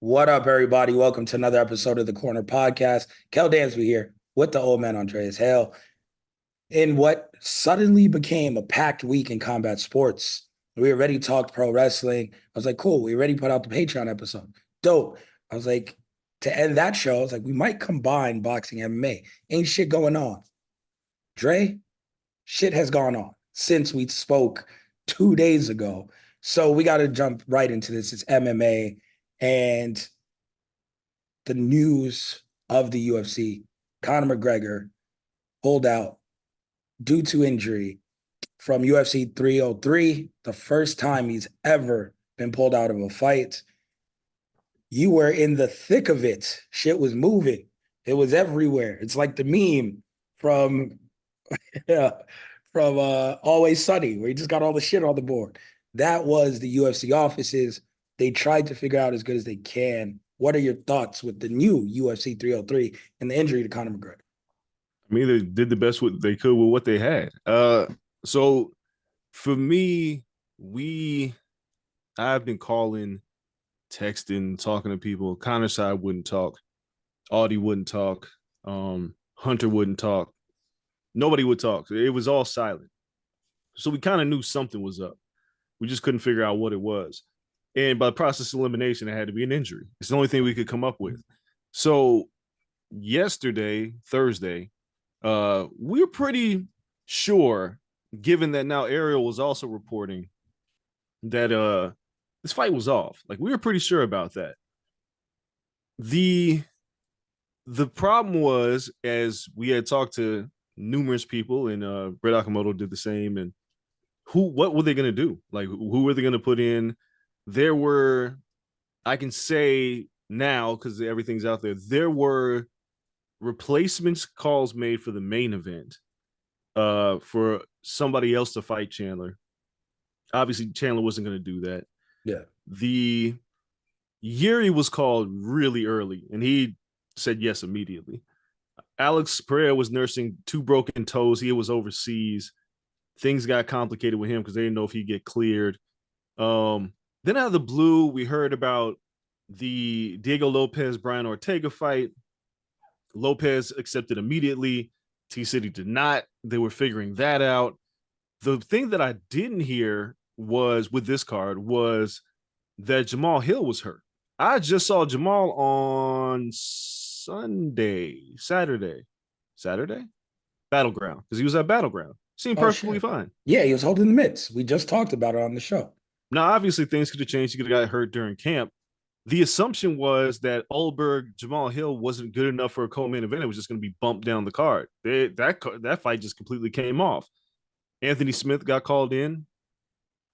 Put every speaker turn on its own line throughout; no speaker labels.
What up, everybody? Welcome to another episode of the Corner Podcast. Kel Dansby here with the old man Andreas Hale. In what suddenly became a packed week in combat sports, we already talked pro wrestling. I was like, cool. We already put out the Patreon episode. Dope. I was like, to end that show, I was like, we might combine boxing and MMA. Ain't shit going on. Dre, shit has gone on since we spoke 2 days ago. So we got to jump right into this. It's MMA. And the news of the UFC. Conor McGregor pulled out due to injury from UFC 303, the first time he's ever been pulled out of a fight. You were in the thick of it. Shit was moving. It was everywhere. It's like the meme from yeah, from Always Sunny, where he just got all the shit on the board. That was the UFC offices. They tried to figure out as good as they can. What are your thoughts with the new UFC 303 and the injury to Conor McGregor?
I mean, they did the best what they could with what they had. So for me, we I've been calling, texting, talking to people. Connor's side wouldn't talk. Audie wouldn't talk. Hunter wouldn't talk. Nobody would talk. It was all silent. So we kind of knew something was up. We just couldn't figure out what it was. And by the process of elimination, it had to be an injury. It's the only thing we could come up with. So yesterday, Thursday, we were pretty sure, given that now Ariel was also reporting that this fight was off. Like we were pretty sure about that. The the problem was, as we had talked to numerous people, and Brett Akamoto did the same, and what were they gonna do? Like who were they gonna put in? There were, I can say now, because everything's out there, there were replacements calls made for the main event for somebody else to fight Chandler. Obviously, Chandler wasn't going to do that.
Yeah.
The Yuri was called really early, and he said yes immediately. Alex Pereira was nursing two broken toes. He was overseas. Things got complicated with him because they didn't know if he'd get cleared. Then out of the blue, we heard about the Diego Lopez Brian Ortega fight. Lopez accepted immediately. T City did not. They were figuring that out. The thing that I didn't hear was with this card was that Jamal Hill was hurt. I just saw Jamal on Saturday, Battleground, because he was at Battleground. Seemed
Oh
perfectly
shit.
fine.
Yeah, he was holding the mitts. We just talked about it on the show.
Now, obviously, things could have changed. He could have got hurt during camp. The assumption was that Ulberg Jamal Hill wasn't good enough for a co-main event. It was just going to be bumped down the card. That fight just completely came off. Anthony Smith got called in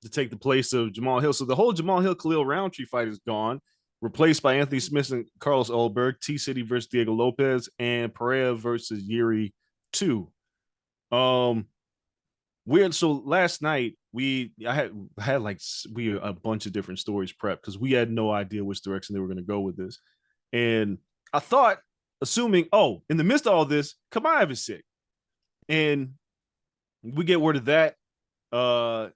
to take the place of Jamal Hill. So the whole Jamal Hill Khalil Roundtree fight is gone, replaced by Anthony Smith and Carlos Ulberg, T City versus Diego Lopez, and Pereira versus Yuri 2. Weird. So last night I had like we a bunch of different stories prepped because we had no idea which direction they were going to go with this, and I thought, assuming, oh, in the midst of all this, Kamaev is sick, and we get word of that. Uh,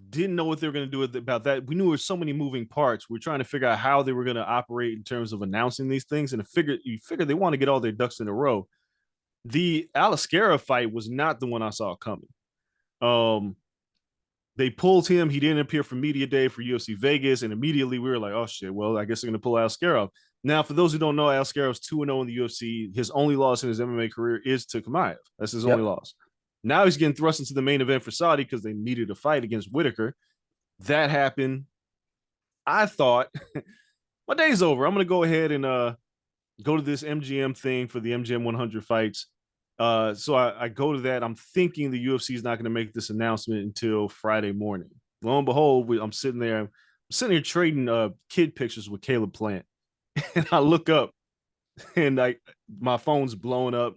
didn't know what they were going to do about that. We knew there were so many moving parts. We're trying to figure out how they were going to operate in terms of announcing these things, and you figure they want to get all their ducks in a row. The Alascara fight was not the one I saw coming. Um, they pulled him. He didn't appear for media day for UFC Vegas, and immediately we were like, "Oh shit! Well, I guess they're going to pull Alaskarov." Now, for those who don't know, Alascarov's 2-0 in the UFC. His only loss in his MMA career is to Kamaev. That's his only
Yep.
loss. Now he's getting thrust into the main event for Saudi because they needed a fight against Whitaker. That happened. I thought my day's over. I'm going to go ahead and go to this MGM thing for the MGM 100 fights. So I go to that. I'm thinking the UFC is not going to make this announcement until Friday morning. Lo and behold, I'm sitting there. I'm sitting here trading kid pictures with Caleb Plant, and I look up, and my phone's blowing up.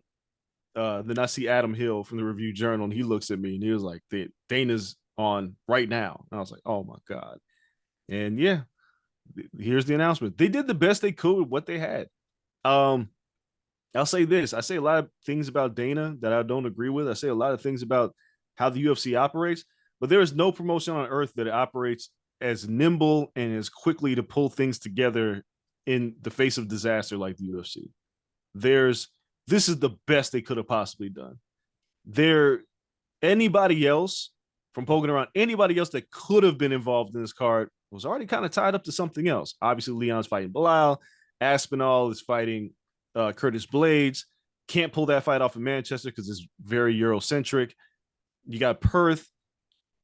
Then I see Adam Hill from the Review Journal, and he looks at me, and he was like, "Dana's on right now," and I was like, "Oh my god!" And yeah, here's the announcement. They did the best they could with what they had. Um, I'll say this. I say a lot of things about Dana that I don't agree with. I say a lot of things about how the UFC operates, but there is no promotion on earth that operates as nimble and as quickly to pull things together in the face of disaster like the UFC. This is the best they could have possibly done. Anybody else from poking around, anybody else that could have been involved in this card was already kind of tied up to something else. Obviously, Leon's fighting Bilal. Aspinall is fighting Curtis Blades. Can't pull that fight off in Manchester because it's very Eurocentric. You got Perth.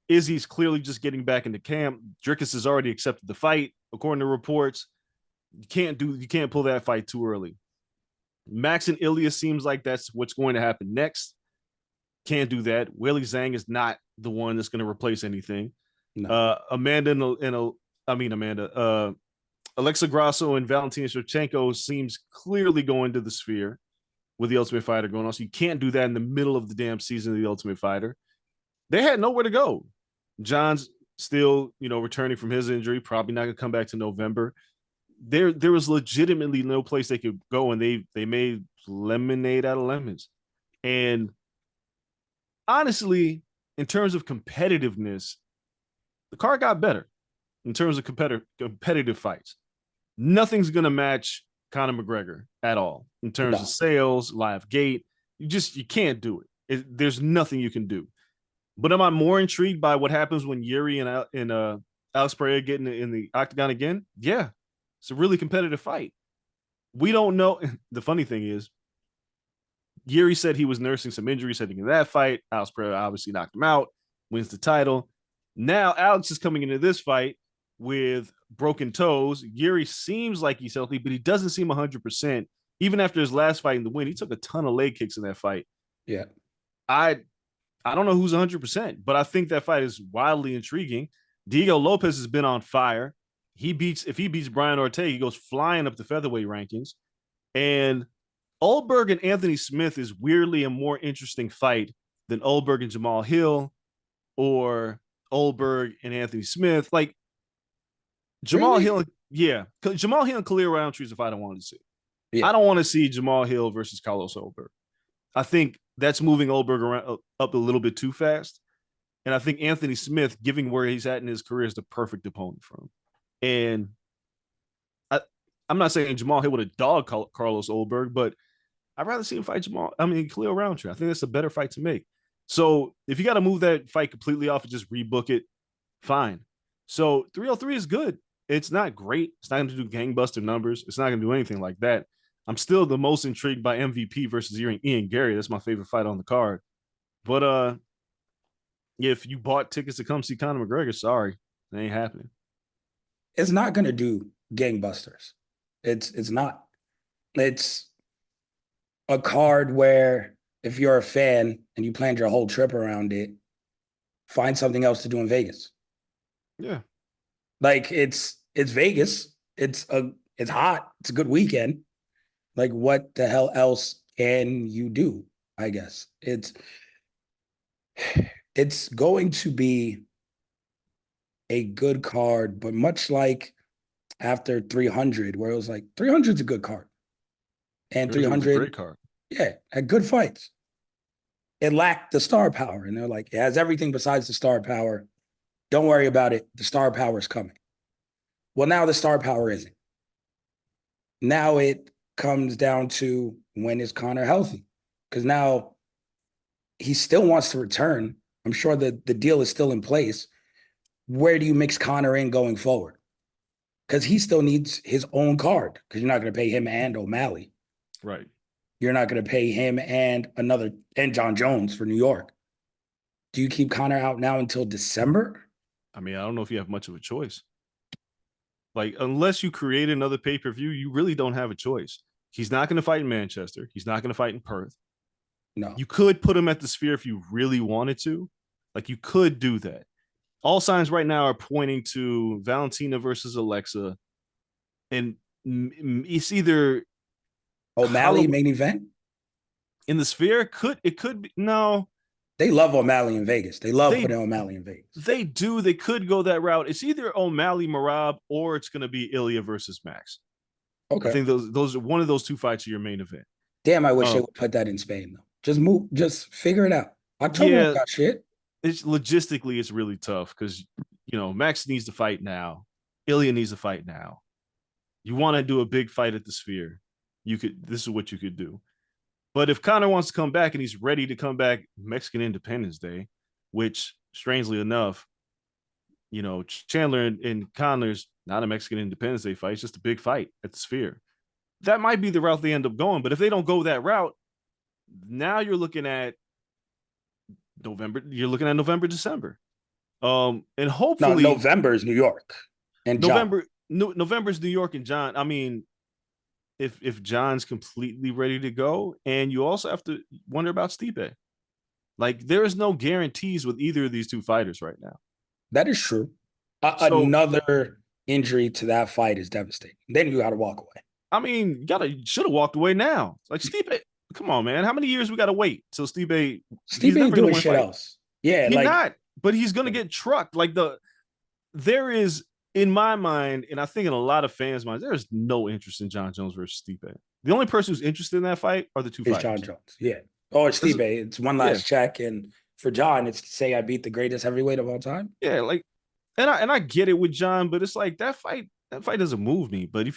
Izzy's clearly just getting back into camp. Drickus has already accepted the fight, according to reports. You can't pull that fight too early. Max and Ilya seems like that's what's going to happen next. Can't do that. Willie Zhang is not the one that's going to replace anything. No. Alexa Grasso and Valentina Shevchenko seems clearly going to the Sphere with the Ultimate Fighter going on. So you can't do that in the middle of the damn season of the Ultimate Fighter. They had nowhere to go. John's still, returning from his injury, probably not going to come back to November. There was legitimately no place they could go, and they made lemonade out of lemons. And honestly, in terms of competitiveness, the card got better in terms of competitive fights. Nothing's going to match Conor McGregor at all in terms of sales, live gate. You can't do it. There's nothing you can do. But am I more intrigued by what happens when Yuri and Alex Pereira get in the octagon again? Yeah, it's a really competitive fight. We don't know. The funny thing is, Yuri said he was nursing some injuries heading into that fight. Alex Pereira obviously knocked him out, wins the title. Now Alex is coming into this fight with broken toes. Yuri seems like he's healthy, but he doesn't seem 100%. Even after his last fight in the win, he took a ton of leg kicks in that fight.
Yeah.
I don't know who's 100%, but I think that fight is wildly intriguing. Diego Lopez has been on fire. If he beats Brian Ortega, he goes flying up the featherweight rankings. And Ulberg and Anthony Smith is weirdly a more interesting fight than Ulberg and Jamal Hill or Ulberg and Anthony Smith. Like Jamal Hill, yeah. Jamal Hill and Khalil Roundtree is a fight I wanted to see. Yeah. I don't want to see Jamal Hill versus Carlos Ulberg. I think that's moving Ulberg around up a little bit too fast. And I think Anthony Smith, given where he's at in his career, is the perfect opponent for him. And I'm not saying Jamal Hill would have dogged Carlos Ulberg, but I'd rather see him fight Khalil Roundtree. I think that's a better fight to make. So if you got to move that fight completely off and just rebook it, fine. So 303 is good. It's not great. It's not going to do gangbuster numbers. It's not going to do anything like that. I'm still the most intrigued by MVP versus Ian Gary. That's my favorite fight on the card. But if you bought tickets to come see Conor McGregor, sorry, it ain't happening.
It's not going to do gangbusters. It's not. It's a card where if you're a fan and you planned your whole trip around it, find something else to do in Vegas.
Yeah.
Like it's Vegas. It's hot. It's a good weekend. Like what the hell else can you do? I guess it's going to be a good card, but much like after 300, where it was like 300 is a good card. And 300
great card.
Yeah, had good fights. It lacked the star power. And they're like, it has everything besides the star power. Don't worry about it. The star power is coming. Well, now the star power isn't. Now it comes down to when is Conor healthy? Because now he still wants to return. I'm sure that the deal is still in place. Where do you mix Conor in going forward? Because he still needs his own card, because you're not going to pay him and O'Malley.
Right.
You're not going to pay him and John Jones for New York. Do you keep Conor out now until December?
I mean, I don't know if you have much of a choice. Like, unless you create another pay-per-view, you really don't have a choice. He's not going to fight in Manchester. He's not going to fight in Perth.
No.
You could put him at the Sphere if you really wanted to. Like, you could do that. All signs right now are pointing to Valentina versus Alexa. And it's either
O'Malley main event?
In the Sphere? It could be. No.
They love O'Malley in Vegas. They love putting O'Malley in Vegas.
They do. They could go that route. It's either O'Malley, Merab, or it's going to be Ilya versus Max. Okay. I think those are one of those two fights are your main event.
Damn, I wish they would put that in Spain, though. Just figure it out. October got shit.
It's logistically, it's really tough because, Max needs to fight now. Ilya needs to fight now. you want to do a big fight at the Sphere, this is what you could do. But if Conor wants to come back and he's ready to come back Mexican Independence Day, which strangely enough, Chandler and Connor's not a Mexican Independence Day fight, it's just a big fight at the Sphere. That might be the route they end up going. But if they don't go that route, now you're looking at November, December. And hopefully
November is New York and
November's New York and John. I mean, if John's completely ready to go, and you also have to wonder about Stipe. Like, there is no guarantees with either of these two fighters right now.
That is true. Another injury to that fight is devastating. Then you got to walk away.
I mean, should have walked away now. Like, Stipe, come on, man. How many years we got to wait till Stipe?
Stipe ain't doing shit else. Yeah,
he's not. But he's gonna get trucked. Like, there is, in my mind, and I think in a lot of fans' minds, there is no interest in John Jones versus Stipe. The only person who's interested in that fight are the two fighters.
John Jones. Yeah. Oh, it's Stipe. It's one last check, and for John, it's to say I beat the greatest heavyweight of all time.
Yeah, like, and I get it with John, but it's like that fight doesn't move me. But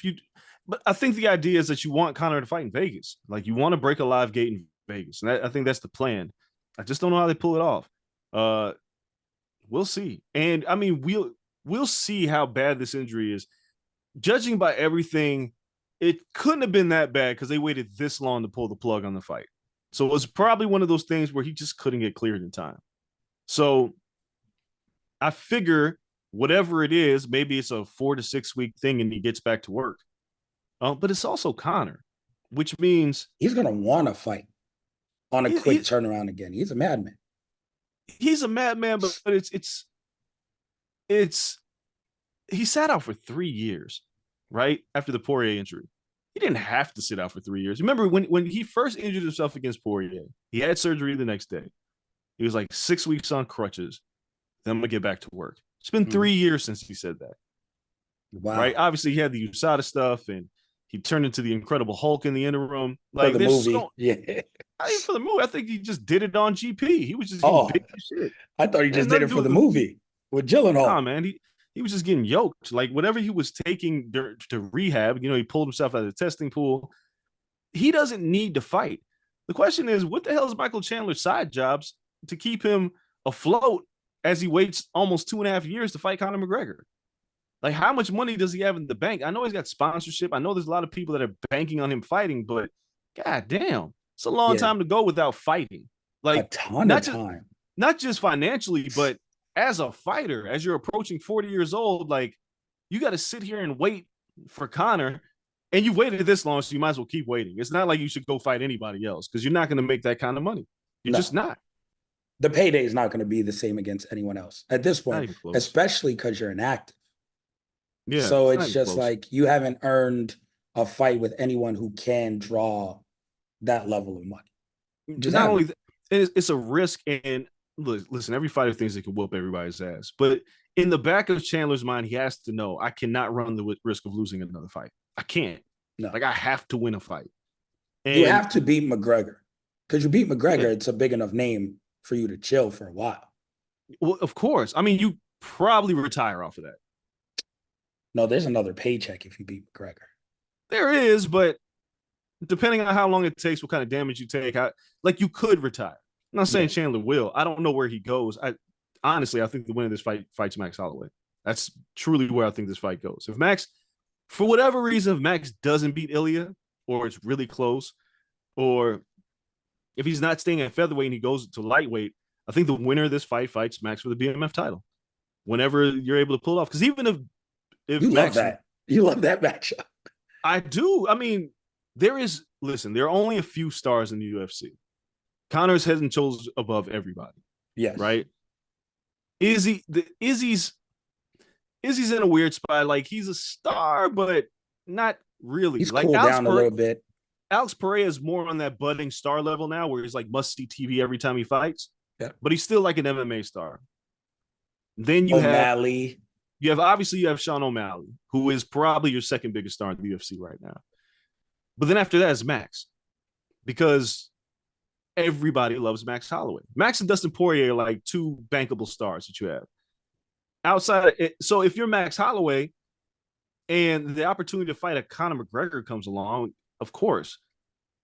I think the idea is that you want Conor to fight in Vegas. Like, you want to break a live gate in Vegas, and I think that's the plan. I just don't know how they pull it off. We'll see. And I mean, we'll see how bad this injury is. Judging by everything, it couldn't have been that bad because they waited this long to pull the plug on the fight. So it was probably one of those things where he just couldn't get cleared in time. So I figure whatever it is, maybe it's a 4 to 6 week thing and he gets back to work. But it's also Conor, which means
he's going to want to fight on a quick turnaround again. He's a madman.
He's a madman, but it's he sat out for 3 years, right? After the Poirier injury. He didn't have to sit out for 3 years. Remember when he first injured himself against Poirier, he had surgery the next day. He was like 6 weeks on crutches. Then I'm going to get back to work. It's been 3 years since he said that.
Wow.
Right? Obviously, he had the USADA stuff, and he turned into the Incredible Hulk in the interim.
Like, for the movie.
For the movie, I think he just did it on GP. He was just getting big shit.
I thought he just did it for the movie with Gyllenhaal.
Nah, man. He was just getting yoked. Like, whatever he was taking to rehab, he pulled himself out of the testing pool. He doesn't need to fight. The question is, what the hell is Michael Chandler's side jobs to keep him afloat as he waits almost 2.5 years to fight Conor McGregor? Like, how much money does he have in the bank? I know he's got sponsorship. I know there's a lot of people that are banking on him fighting, but god damn, it's a long time to go without fighting. Like,
a ton of time.
Not just financially, but as a fighter, as you're approaching 40 years old, like, you got to sit here and wait for Conor, and you've waited this long, so you might as well keep waiting. It's not like you should go fight anybody else because you're not going to make that kind of money. You're just not.
The payday is not going to be the same against anyone else at this point, especially because you're inactive. Yeah. So it's just like you haven't earned a fight with anyone who can draw that level of money.
Not only it's a risk, and listen, every fighter thinks they can whoop everybody's ass, but in the back of Chandler's mind, he has to know, I cannot run the risk of losing another fight. I can't. No. Like, I have to win a fight.
And you have to beat McGregor. Because you beat McGregor, it's a big enough name for you to chill for a while.
Well, of course. I mean, you probably retire off of that.
No, there's another paycheck if you beat McGregor.
There is, but depending on how long it takes, what kind of damage you take, you could retire. I'm not saying Chandler will. I don't know where he goes. Honestly, I think the winner of this fight fights Max Holloway. That's truly where I think this fight goes. If Max, for whatever reason, if Max doesn't beat Ilya, or it's really close, or if he's not staying at featherweight and he goes to lightweight, I think the winner of this fight fights Max for the BMF title. Whenever you're able to pull it off. Because even if
you
Max,
love that matchup.
I do. I mean, there are only a few stars in the UFC. Conor's head and shoulders above everybody.
Yes.
Right? Izzy's in a weird spot. Like, he's a star, but not really.
He's
like,
cooled down a little bit.
Alex Pereira is more on that budding star level now, where he's like must-see TV every time he fights.
Yeah.
But he's still like an MMA star. Then you
O'Malley.
You have Sean O'Malley, who is probably your second biggest star in the UFC right now. But then after that is Max, because everybody loves Max Holloway. Max and Dustin Poirier are like two bankable stars that you have. Outside of it, so if you're Max Holloway, And the opportunity to fight a Conor McGregor comes along, of course.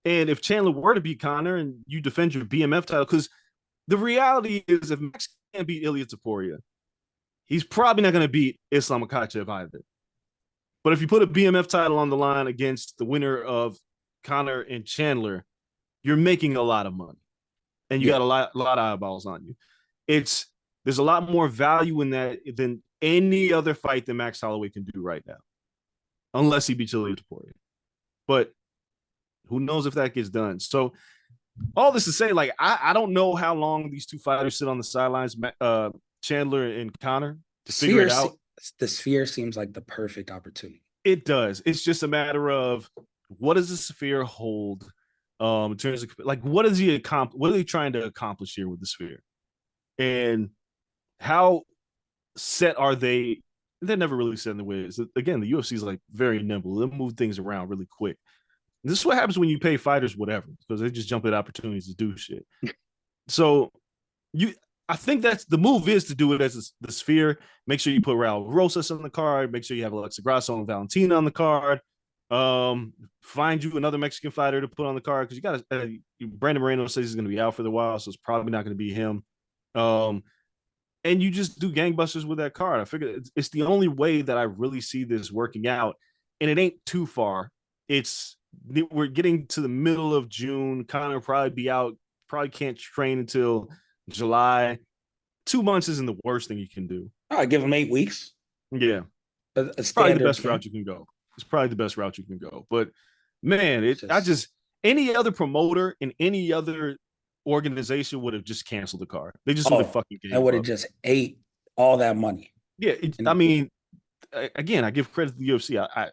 And if Chandler were to beat Conor and you defend your BMF title, because the reality is if Max can't beat Ilya Taporia, he's probably not going to beat Islam Makhachev either. But if you put a BMF title on the line against the winner of Conor and Chandler, you're making a lot of money. And you got a lot of eyeballs on you. There's a lot more value in that than any other fight that Max Holloway can do right now, unless he beats Ilya Taporia. But who knows if that gets done? So all this to say, like, I don't know how long these two fighters sit on the sidelines, Chandler and Conor, to figure it out.
The Sphere seems like the perfect opportunity.
It does. It's just a matter of what does the Sphere hold in terms of like what is he what are they trying to accomplish here with the Sphere? And how set are they? They're never really set in the ways. Again, the UFC is like very nimble. They'll move things around really quick. This is what happens when you pay fighters whatever, because they just jump at opportunities to do shit. So I think that's the move is to do it as the Sphere. Make sure you put Raul Rosas on the card. Make sure you have Alexa Grasso and Valentina on the card. Find you another Mexican fighter to put on the card because you got to. Brandon Moreno says he's going to be out for the while, so it's probably not going to be him. And you just do gangbusters with that card. I figure it's the only way that I really see this working out, and it ain't too far. We're getting to the middle of June. Conor probably be out. Probably can't train until July. 2 months isn't the worst thing you can do.
All right, give him 8 weeks.
Yeah,
it's
probably the best route you can go. It's probably the best route you can go. But man, any other promoter in any other organization would have just canceled the card. They just would have fucking gave up.
I would have just ate all that money.
Yeah, I mean, again, I give credit to the UFC.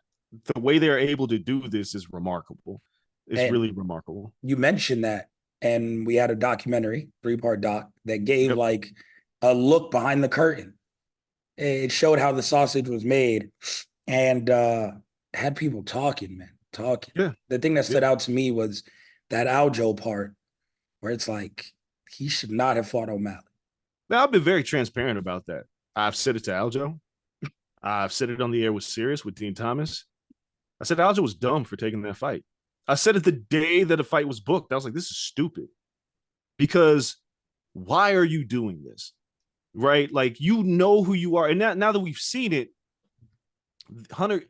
The way they're able to do this is remarkable. It's really remarkable.
You mentioned that, and we had a documentary, 3-part doc, that gave like a look behind the curtain. It showed how the sausage was made, and had people talking, man, talking.
Yeah.
The thing that stood out to me was that Aljo part, where it's like he should not have fought O'Malley.
Now, I've been very transparent about that. I've said it to Aljo. I've said it on the air with Sirius, with Dean Thomas. I said Aljo was dumb for taking that fight. I said it the day that the fight was booked. I was like, this is stupid. Because why are you doing this? Right? Like, you know who you are. And now that we've seen it, Hunter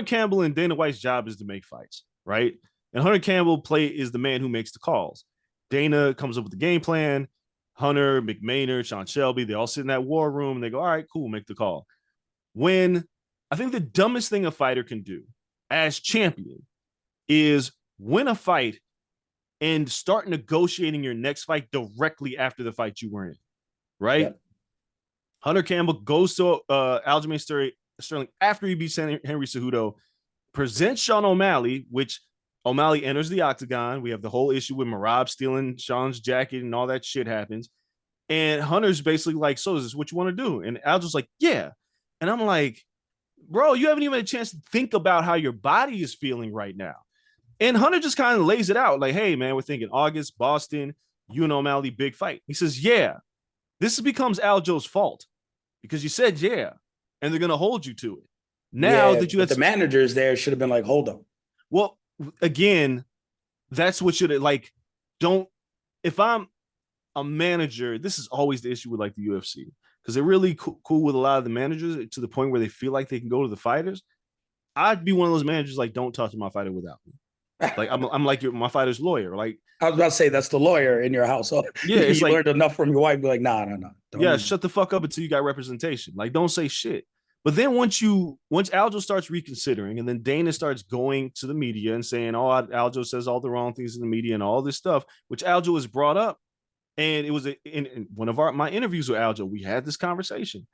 Campbell and Dana White's job is to make fights, right? And Hunter Campbell is the man who makes the calls. Dana comes up with the game plan. Hunter, McMaynard, Sean Shelby, they all sit in that war room and they go, all right, cool, make the call. When I think the dumbest thing a fighter can do as champion is win a fight and start negotiating your next fight directly after the fight you were in, right? Yep. Hunter Campbell goes to Aljamain Sterling after he beats Henry Cejudo, presents Sean O'Malley, which O'Malley enters the octagon. We have the whole issue with Merab stealing Sean's jacket and all that shit happens. And Hunter's basically like, so is this what you want to do? And Aljo's like, yeah. And I'm like, bro, you haven't even had a chance to think about how your body is feeling right now. And Hunter just kind of lays it out like, hey, man, we're thinking August, Boston, you and O'Malley, big fight. He says, yeah, this becomes Aljo's fault because you said, yeah, and they're going to hold you to it. Now that you had
the managers there should have been like, hold on.
Well, again, that's what should like, if I'm a manager, this is always the issue with like the UFC because they're really cool with a lot of the managers to the point where they feel like they can go to the fighters. I'd be one of those managers like, don't talk to my fighter without me. Like I'm like my fighter's lawyer. Like
I was about to say that's the lawyer in your household.
Yeah, it's
you
like,
learned enough from your wife. Be like, no.
Shut the fuck up until you got representation. Like, don't say shit. But then once Aljo starts reconsidering, and then Dana starts going to the media and saying, "Oh, Aljo says all the wrong things in the media and all this stuff," which Aljo has brought up, and it was in one of my interviews with Aljo, we had this conversation,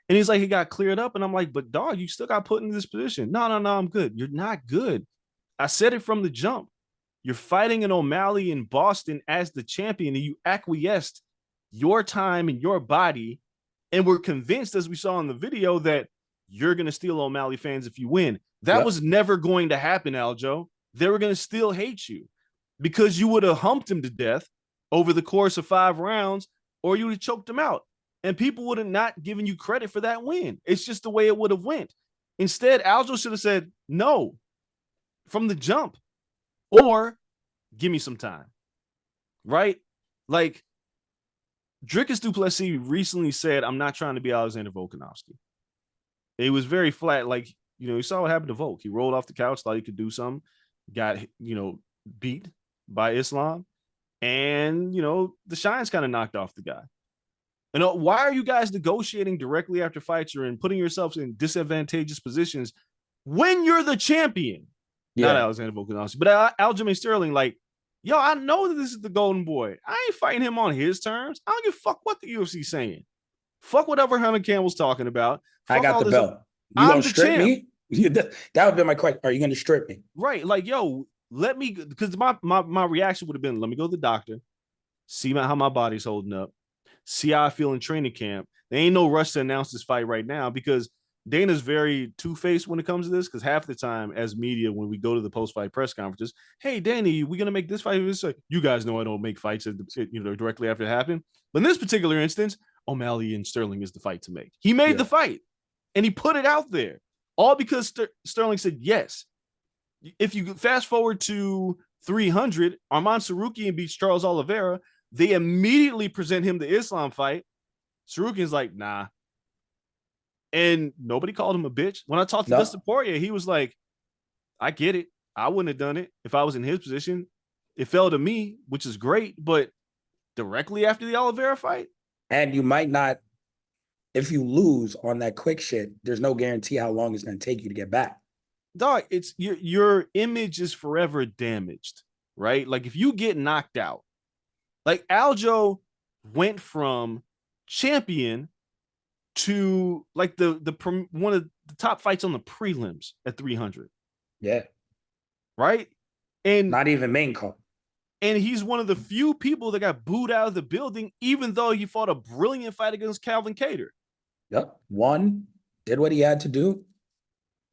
and he's like, he got cleared up, and I'm like, but dog, you still got put in this position. No, I'm good. You're not good. I said it from the jump. You're fighting an O'Malley in Boston as the champion, and you acquiesced your time and your body, and we're convinced, as we saw in the video, that you're going to steal O'Malley fans if you win. That was never going to happen, Aljo. They were going to still hate you because you would have humped him to death over the course of 5 rounds, or you would have choked him out. And people would have not given you credit for that win. It's just the way it would have went. Instead, Aljo should have said no from the jump, or give me some time, right? Like, Dricus du Plessis recently said, I'm not trying to be Alexander Volkanovski. It was very flat. Like, you saw what happened to Volk. He rolled off the couch, thought he could do something, got, beat by Islam. And, the shine's kind of knocked off the guy. And why are you guys negotiating directly after fights or putting yourselves in disadvantageous positions when you're the champion? Yeah. Not Alexander Volkanovski, but Aljamain Sterling, like, yo, I know that this is the golden boy. I ain't fighting him on his terms. I don't give a fuck what the UFC's saying. Fuck whatever Hunter Campbell's talking about. Fuck
I got the belt. You gonna strip me? That would be my question. Are you gonna strip me?
Right. Like, yo, let me, because my reaction would have been, let me go to the doctor, see how my body's holding up, see how I feel in training camp. There ain't no rush to announce this fight right now, because Dana's very two-faced when it comes to this, because half the time as media, when we go to the post-fight press conferences, hey, Danny, we going to make this fight? It's like, you guys know I don't make fights directly after it happened. But in this particular instance, O'Malley and Sterling is the fight to make. He made the fight, and he put it out there, all because Sterling said yes. If you fast forward to 300, Arman Sarukian beats Charles Oliveira. They immediately present him the Islam fight. Sarukian's like, nah. And nobody called him a bitch. When I talked to Dustin Poirier, he was like, I get it. I wouldn't have done it if I was in his position. It fell to me, which is great, but directly after the Oliveira fight?
And you might not, if you lose on that quick shit, there's no guarantee how long it's going to take you to get back.
Dog, it's your image is forever damaged, right? Like, if you get knocked out, like Aljo went from champion to like the one of the top fights on the prelims at 300.
Yeah.
Right? And
not even main call.
And he's one of the few people that got booed out of the building, even though he fought a brilliant fight against Calvin Kattar.
Yep. Won, did what he had to do.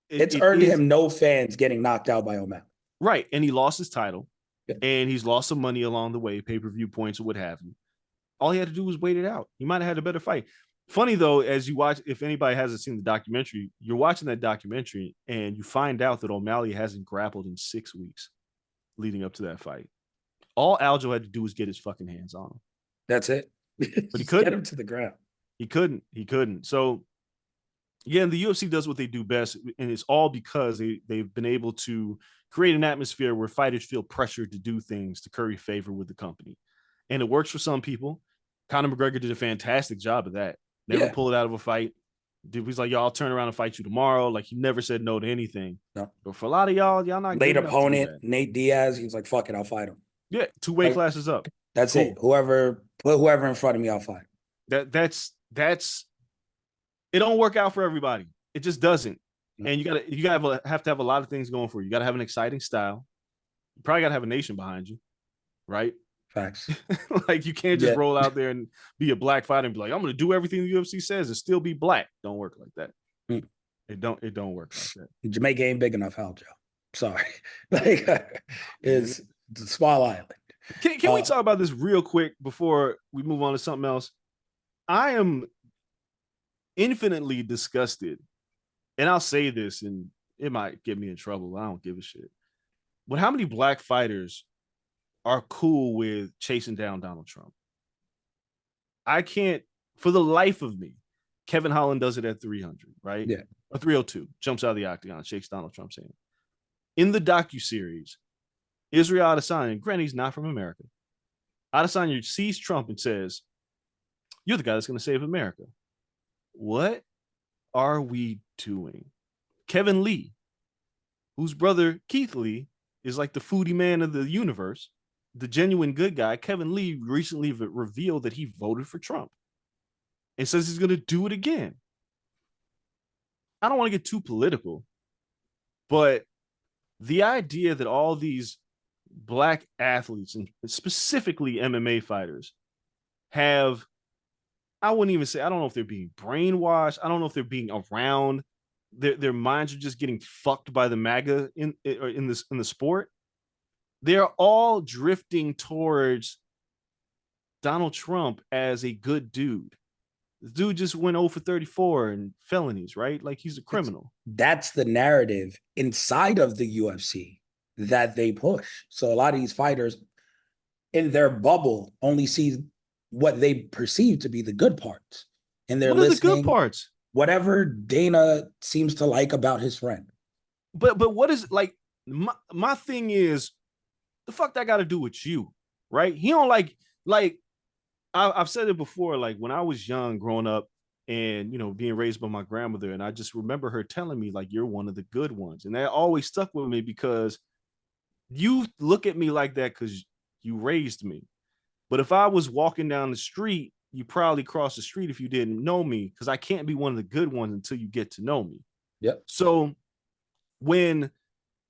It's earned him no fans getting knocked out by O'Malley.
Right. And he lost his title. Yeah. And he's lost some money along the way, pay-per-view points or what have you. All he had to do was wait it out. He might have had a better fight. Funny, though, as you watch, if anybody hasn't seen the documentary, you're watching that documentary and you find out that O'Malley hasn't grappled in 6 weeks leading up to that fight. All Aljo had to do was get his fucking hands on him.
That's it.
But he couldn't.
Get him to the ground.
He couldn't. So, yeah, the UFC does what they do best, and it's all because they've been able to create an atmosphere where fighters feel pressured to do things to curry favor with the company. And it works for some people. Conor McGregor did a fantastic job of that. Never pulled it out of a fight. Dude, he's like, y'all, I'll turn around and fight you tomorrow. Like, he never said no to anything.
No.
But for a lot of y'all not
late opponent, Nate Diaz, he's like, fuck it, I'll fight him.
Yeah, 2 weight classes up.
That's cool. It. Put whoever in front of me, I'll fight.
That's it don't work out for everybody. It just doesn't. No. And you have to have a lot of things going for you. You gotta have an exciting style. You probably gotta have a nation behind you, right?
Facts.
Like, you can't just roll out there and be a black fighter and be like, I'm gonna do everything the UFC says and still be black. Don't work like that. Mm. It don't work like that.
Jamaica ain't big enough, Aljo. Sorry. Like, it's a small island.
Can we talk about this real quick before we move on to something else? I am infinitely disgusted, and I'll say this, and it might get me in trouble. I don't give a shit. But how many black fighters are cool with chasing down Donald Trump? I can't, for the life of me. Kevin Holland does it at 300, right?
Yeah.
Or 302, jumps out of the octagon, shakes Donald Trump's hand. In the docuseries, Israel Adesanya, granted, he's not from America. Adesanya sees Trump and says, you're the guy that's going to save America. What are we doing? Kevin Lee, whose brother Keith Lee is like the foodie man of the universe, the genuine good guy, Kevin Lee recently revealed that he voted for Trump and says he's going to do it again. I don't want to get too political, but the idea that all these black athletes, and specifically MMA fighters, have, I wouldn't even say, I don't know if they're being brainwashed. I don't know if they're being around. Their minds are just getting fucked by the MAGA in the sport. They're all drifting towards Donald Trump as a good dude. This dude just went 0 for 34 in felonies, right? Like he's a criminal.
That's the narrative inside of the UFC that they push. So a lot of these fighters in their bubble only see what they perceive to be the good parts. And they're
What are the good
listening
parts?
whatever Dana seems to like about his friend.
But what is like my thing is the fuck that got to do with you, right? He don't like I've said it before. Like when I was young, growing up, and being raised by my grandmother, and I just remember her telling me like you're one of the good ones, and that always stuck with me because you look at me like that because you raised me. But if I was walking down the street, you probably cross the street if you didn't know me because I can't be one of the good ones until you get to know me.
Yep.
So when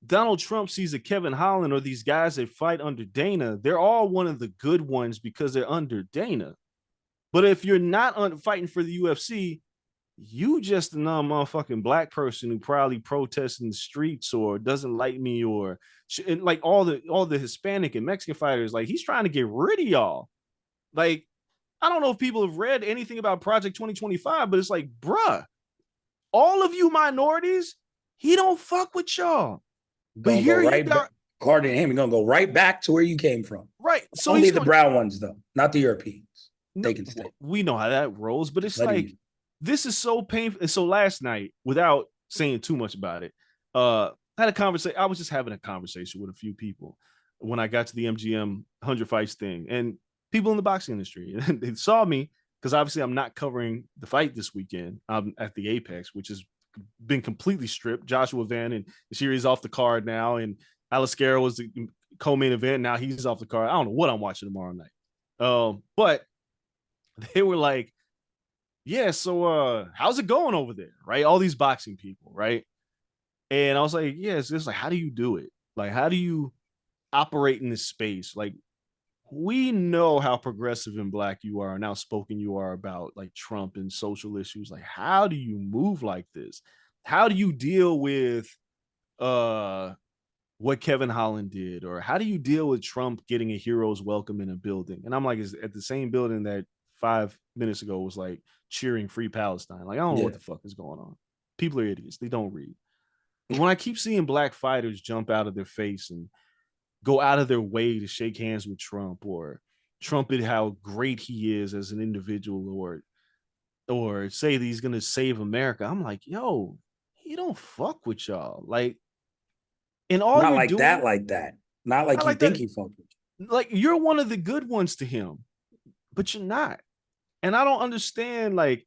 Donald Trump sees a Kevin Holland or these guys that fight under Dana, they're all one of the good ones because they're under Dana. But if you're not fighting for the UFC, you just a motherfucking black person who probably protests in the streets or doesn't like me or like all the Hispanic and Mexican fighters. Like he's trying to get rid of y'all. Like I don't know if people have read anything about Project 2025, but it's like, bruh, all of you minorities, he don't fuck with y'all. But here you got
according to him, you're gonna go right back to where you came from.
Right. So
only the brown ones, though, not the Europeans. They can stay.
We know how that rolls, but it's like this is so painful. And so last night, without saying too much about it, I had a conversation. I was just having a conversation with a few people when I got to the MGM 100 fights thing, and people in the boxing industry. And they saw me because obviously I'm not covering the fight this weekend. I'm at the Apex, which has been completely stripped. Joshua Van and Shiri's off the card now, and Alascara was the co-main event. Now he's off the card. I don't know what I'm watching tomorrow night. But they were like, yeah, so how's it going over there? Right? All these boxing people, right? And I was like, yeah, it's just like, how do you do it? Like, how do you operate in this space? Like, we know how progressive and black you are and outspoken you are about like Trump and social issues. Like, how do you move like this? How do you deal with what Kevin Holland did? Or how do you deal with Trump getting a hero's welcome in a building? And I'm like, is at the same building that 5 minutes ago was like cheering Free Palestine. Like, I don't know what the fuck is going on. People are idiots. They don't read. But when I keep seeing black fighters jump out of their face and go out of their way to shake hands with Trump or trumpet how great he is as an individual or say that he's gonna save America, I'm like, yo, he don't fuck with y'all. Like, and all
not
you're
like
doing,
that, like that. Not like you think he fucked with
you. Like you're one of the good ones to him, but you're not. And I don't understand, like,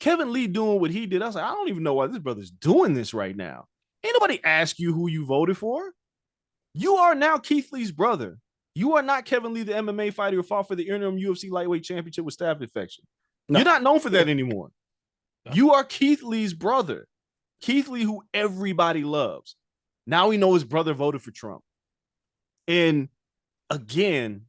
Kevin Lee doing what he did. I was like, I don't even know why this brother's doing this right now. Ain't nobody ask you who you voted for. You are now Keith Lee's brother. You are not Kevin Lee, the MMA fighter who fought for the interim UFC lightweight championship with staph infection. No. You're not known for that anymore. No. You are Keith Lee's brother. Keith Lee, who everybody loves. Now we know his brother voted for Trump. And again,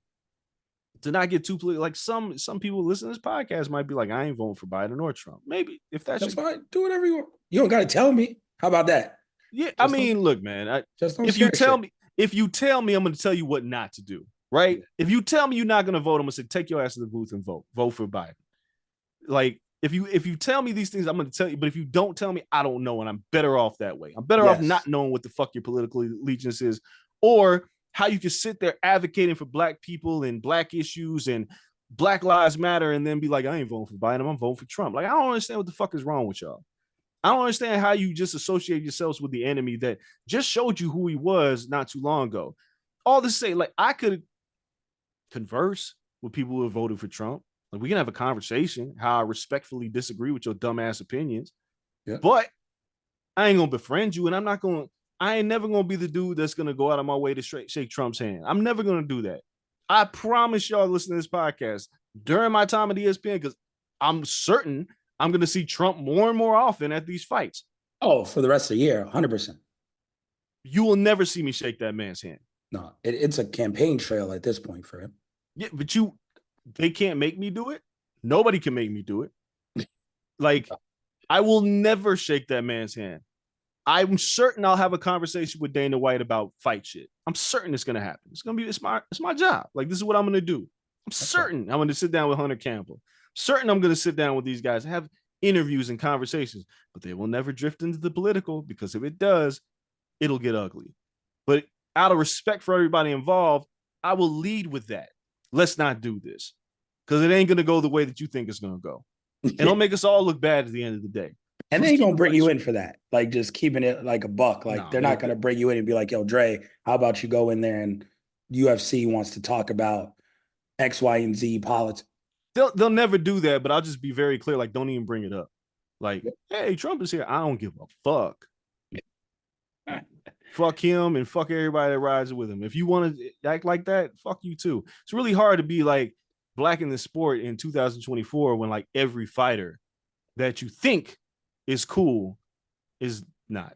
to not get too political, like some people listening to this podcast might be like, I ain't voting for Biden or Trump. Maybe if that's
fine, do whatever you want. You don't got to tell me. How about that?
Yeah, I mean, look, man. If you tell me, I'm going to tell you what not to do. Right? Yeah. If you tell me you're not going to vote, I'm going to say take your ass to the booth and vote for Biden. Like if you tell me these things, I'm going to tell you. But if you don't tell me, I don't know, and I'm better off that way. I'm better off not knowing what the fuck your political allegiance is, or how you can sit there advocating for black people and black issues and Black Lives Matter and then be like, I ain't voting for Biden, I'm voting for Trump. Like, I don't understand what the fuck is wrong with y'all. I don't understand how you just associate yourselves with the enemy that just showed you who he was not too long ago. All to say, like, I could converse with people who have voted for Trump. Like, we can have a conversation how I respectfully disagree with your dumbass opinions. Yeah. But I ain't gonna befriend you, and I ain't never gonna be the dude that's gonna go out of my way to shake Trump's hand. I'm never gonna do that. I promise y'all listening to this podcast during my time at ESPN, because I'm certain I'm gonna see Trump more and more often at these fights.
Oh, for the rest of the year, 100%.
You will never see me shake that man's hand.
No, it's a campaign trail at this point for him.
Yeah, but they can't make me do it. Nobody can make me do it. Like, I will never shake that man's hand. I'm certain I'll have a conversation with Dana White about fight shit. I'm certain it's gonna happen. It's my job. Like, this is what I'm gonna do. I'm certain I'm gonna sit down with Hunter Campbell. I'm certain I'm going to sit down with these guys, have interviews and conversations, but they will never drift into the political, because if it does, it'll get ugly. But out of respect for everybody involved, I will lead with that. Let's not do this, because it ain't going to go the way that you think it's going to go. And it'll make us all look bad at the end of the day.
And they ain't gonna bring you in for that. Like, just keeping it like a buck. Like, they're not gonna bring you in and be like, yo, Dre, how about you go in there and UFC wants to talk about X, Y, and Z politics.
They'll never do that, but I'll just be very clear. Like, don't even bring it up. Like, hey, Trump is here. I don't give a fuck. Fuck him and fuck everybody that rides with him. If you want to act like that, fuck you too. It's really hard to be like black in the sport in 2024 when like every fighter that you think is cool is not.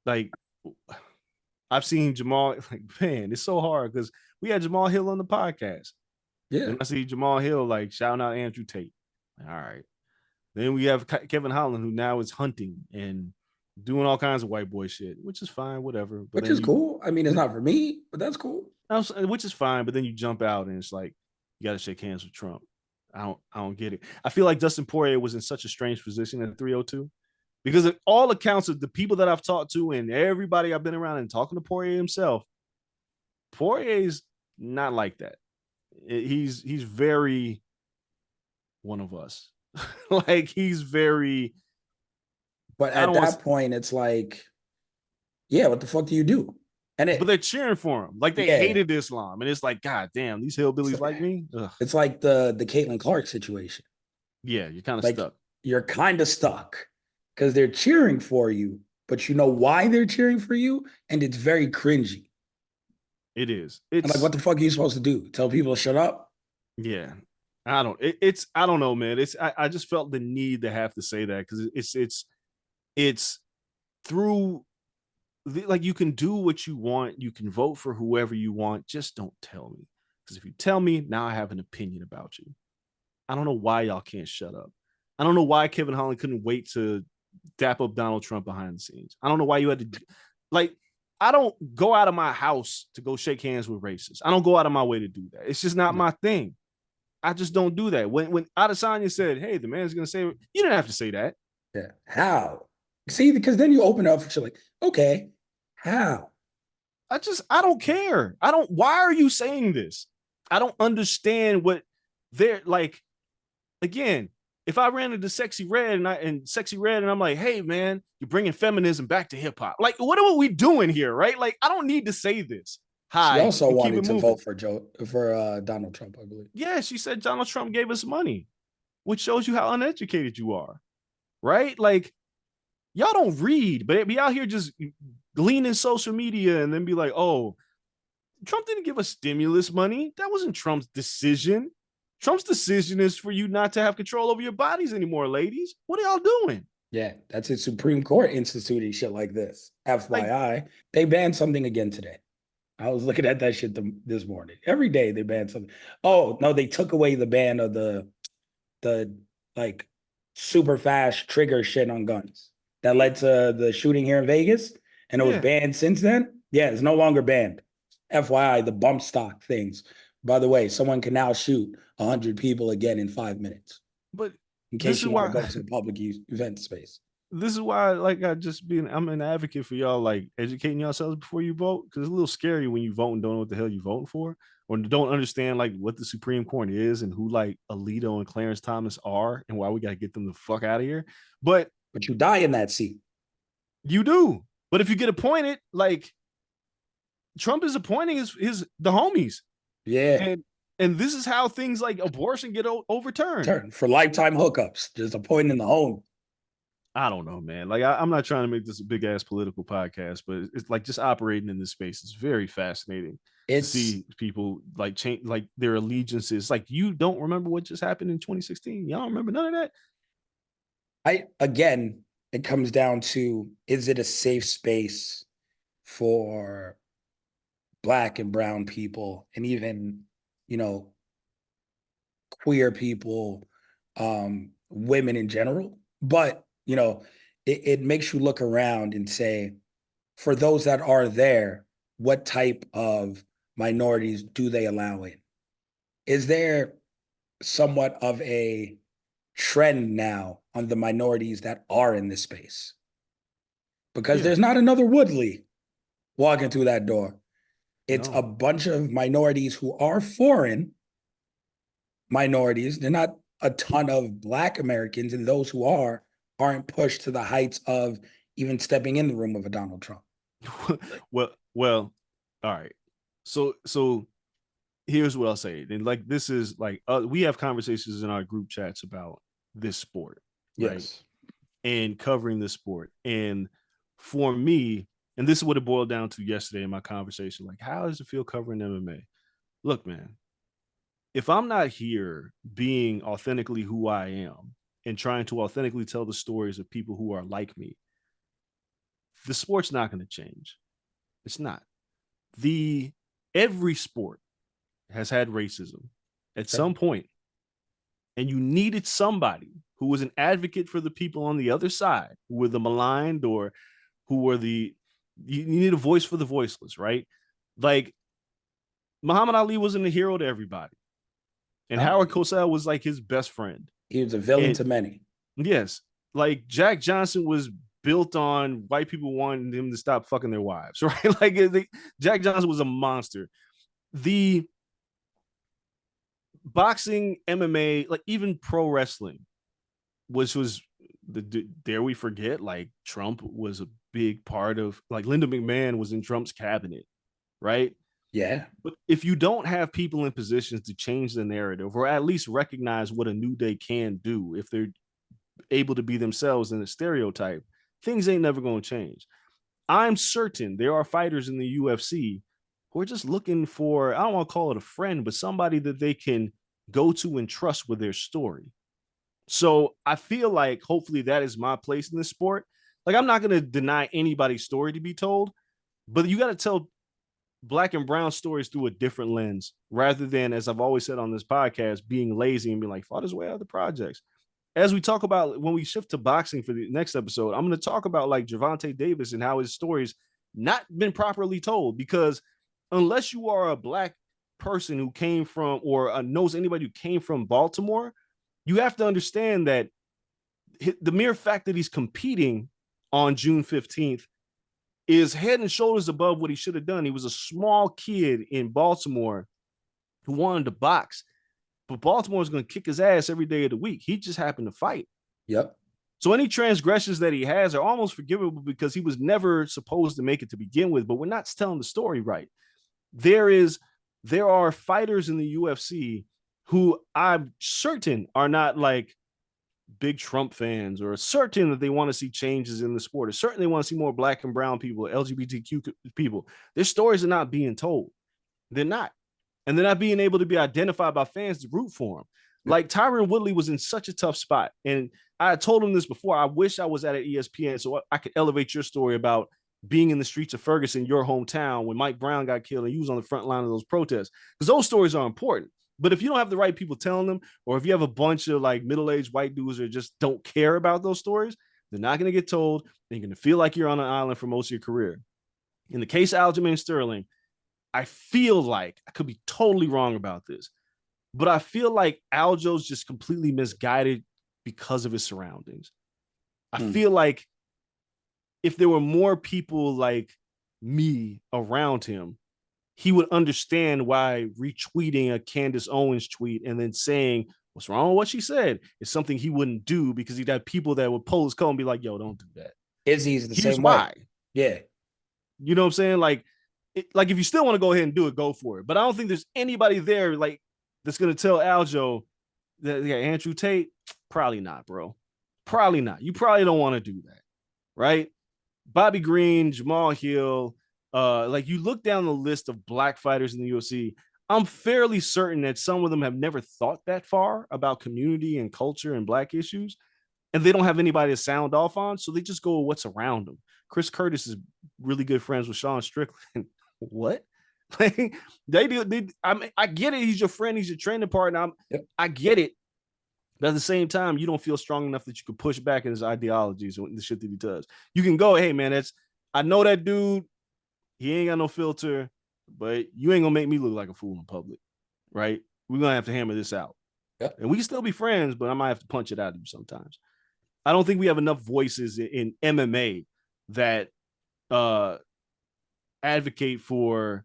Like, I've seen Jamal, like, man, it's so hard because we had Jamal Hill on the podcast.
Yeah.
And I see Jamal Hill like shouting out Andrew Tate. All right. Then we have Kevin Holland, who now is hunting and doing all kinds of white boy shit, which is fine, whatever. But
which is cool. I mean, it's not for me, but that's cool.
Which is fine. But then you jump out and it's like, you got to shake hands with Trump. I don't get it. I feel like Dustin Poirier was in such a strange position at 302 because of all accounts of the people that I've talked to and everybody I've been around and talking to Poirier himself, Poirier's not like that. He's very one of us. Like, he's very.
But at that point, it's like, yeah, what the fuck do you do?
But they're cheering for him. Like, they hated Islam. And it's like, God damn, these hillbillies like me. Ugh.
It's like the Caitlin Clark situation.
Yeah, you're kind of
like,
stuck.
You're kind of stuck because they're cheering for you, but you know why they're cheering for you, and it's very cringy.
It is.
It's like, what the fuck are you supposed to do? Tell people to shut up?
Yeah. I don't know, man. I just felt the need to have to say that because it's through like, you can do what you want, you can vote for whoever you want, just don't tell me. Because if you tell me, now I have an opinion about you. I don't know why y'all can't shut up. I don't know why Kevin Holland couldn't wait to dap up Donald Trump behind the scenes. I don't know why you had to, like, I don't go out of my house to go shake hands with racists. I don't go out of my way to do that. It's just not my thing. I just don't do that. When Adesanya said, hey, the man's going to say, you didn't have to say that.
Yeah. How? See, because then you open up for shit like, okay, how?
I don't care. Why are you saying this? I don't understand what they're like. Again, if I ran into Sexy Red and I'm like, hey, man, you're bringing feminism back to hip hop. Like, what are we doing here? Right? Like, I don't need to say this. Hi.
She also wanted to vote for Donald Trump, I believe.
Yeah, she said Donald Trump gave us money, which shows you how uneducated you are. Right? Like, y'all don't read, but be out here just gleaning social media and then be like, oh, Trump didn't give us stimulus money. That wasn't Trump's decision. Trump's decision is for you not to have control over your bodies anymore, ladies. What are y'all doing?
Yeah, that's a Supreme Court instituting shit like this. FYI, they banned something again today. I was looking at that shit this morning. Every day they banned something. Oh, no, they took away the ban of the like super fast trigger shit on guns that led to the shooting here in Vegas, and it was banned since then. Yeah, it's no longer banned. FYI, the bump stock things. By the way, someone can now shoot 100 people again in 5 minutes.
But
in case you want to go to the public event space.
This is why, like, I'm an advocate for y'all, like, educating yourselves before you vote, because it's a little scary when you vote and don't know what the hell you're voting for, or don't understand like what the Supreme Court is and who like Alito and Clarence Thomas are and why we got to get them the fuck out of here. But
you die in that seat.
You do. But if you get appointed, like, Trump is appointing the homies.
Yeah.
And this is how things like abortion get overturned.
For lifetime hookups, just appointing the home.
I don't know, man. Like, I'm not trying to make this a big ass political podcast, but it's like just operating in this space is very fascinating to see people like change like their allegiances. Like, you don't remember what just happened in 2016. Y'all remember none of that?
Again, it comes down to, is it a safe space for Black and brown people and even, queer people, women in general? But, it makes you look around and say, for those that are there, what type of minorities do they allow in? Is there somewhat of a trend now on the minorities that are in this space. Because there's not another Woodley walking through that door. It's a bunch of minorities who are foreign minorities. They're not a ton of Black Americans, and those who aren't pushed to the heights of even stepping in the room of a Donald Trump.
well, all right. So here's what I'll say. And like, this is like, we have conversations in our group chats about this sport, right?
Yes.
And covering this sport. And for me, and this is what it boiled down to yesterday in my conversation, like, how does it feel covering MMA? Look, man, if I'm not here being authentically who I am and trying to authentically tell the stories of people who are like me, the sport's not going to change. It's not. Every sport has had racism at some point, and you needed somebody who was an advocate for the people on the other side, who were the maligned or who were you need a voice for the voiceless, right? Like, Muhammad Ali wasn't a hero to everybody, and Howard Cosell was like his best friend.
He was a villain to many.
Yes, like Jack Johnson was built on white people wanting him to stop fucking their wives, right? Like, Jack Johnson was a monster. The boxing, MMA, like even pro wrestling, which was dare we forget, like, Trump was a big part of, like, Linda McMahon was in Trump's cabinet, right?
Yeah.
But if you don't have people in positions to change the narrative, or at least recognize what a New Day can do if they're able to be themselves in a stereotype, things ain't never going to change. I'm certain there are fighters in the UFC who are just looking for, I don't want to call it a friend, but somebody that they can go to and trust with their story. So I feel like hopefully that is my place in this sport. Like, I'm not going to deny anybody's story to be told, but you got to tell Black and brown stories through a different lens, rather than, as I've always said on this podcast, being lazy and being like, fought his way out of the projects. As we talk about, when we shift to boxing for the next episode, I'm going to talk about like Gervonta Davis and how his story's not been properly told, because unless you are a Black person who came from, or knows anybody who came from Baltimore, you have to understand that the mere fact that he's competing on June 15th is head and shoulders above what he should have done. He was a small kid in Baltimore who wanted to box, but Baltimore was going to kick his ass every day of the week. He just happened to fight.
Yep.
So any transgressions that he has are almost forgivable because he was never supposed to make it to begin with, but we're not telling the story right. There are fighters in the UFC who I'm certain are not like big Trump fans, or certain that they want to see changes in the sport, or certainly want to see more Black and brown people, LGBTQ people. Their stories are not being told. They're not. And they're not being able to be identified by fans to root for them. Like, Tyron Woodley was in such a tough spot. And I told him this before. I wish I was at ESPN so I could elevate your story about being in the streets of Ferguson, your hometown, when Mike Brown got killed and you was on the front line of those protests. Because those stories are important. But if you don't have the right people telling them, or if you have a bunch of like middle-aged white dudes that just don't care about those stories, they're not going to get told. They're going to feel like you're on an island for most of your career. In the case of Aljamain Sterling, I feel like, I could be totally wrong about this, but I feel like Aljo's just completely misguided because of his surroundings. I feel like if there were more people like me around him, he would understand why retweeting a Candace Owens tweet and then saying, what's wrong with what she said, is something he wouldn't do, because he'd have people that would pull his coat and be like, yo, don't do that.
Izzy's the
Here's
same
why.
way. Yeah.
You know what I'm saying? Like, if you still want to go ahead and do it, go for it. But I don't think there's anybody there like that's going to tell Aljo that, yeah, Andrew Tate, probably not, bro. Probably not. You probably don't want to do that, right? Bobby Green, Jamal Hill, like, you look down the list of Black fighters in the UFC, I'm fairly certain that some of them have never thought that far about community and culture and Black issues, and they don't have anybody to sound off on, so they just go with what's around them. Chris Curtis is really good friends with Sean Strickland. What? Like, they do. I get it. He's your friend. He's your training partner. I get it. But at the same time, you don't feel strong enough that you could push back in his ideologies and the shit that he does. You can go, hey, man, I know that dude. He ain't got no filter, but you ain't gonna make me look like a fool in public, right? We're gonna have to hammer this out.
Yep.
And we can still be friends, but I might have to punch it out of you sometimes. I don't think we have enough voices in MMA that advocate for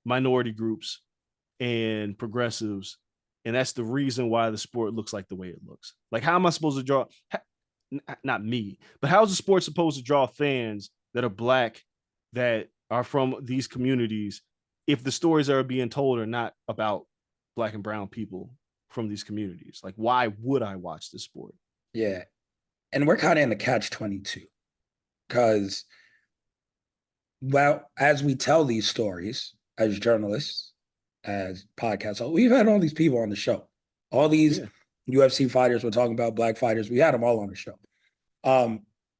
minority groups and progressives. And that's the reason why the sport looks like the way it looks. Like, how am I supposed to draw? Not me, but how's the sport supposed to draw fans that are Black, that are from these communities, if the stories that are being told are not about Black and brown people from these communities? Like, why would I watch this sport?
Yeah. And we're kind of in the catch-22 because, well, as we tell these stories as journalists, as podcasts, we've had all these people on the show. All these UFC fighters, we're talking about Black fighters, we had them all on the show.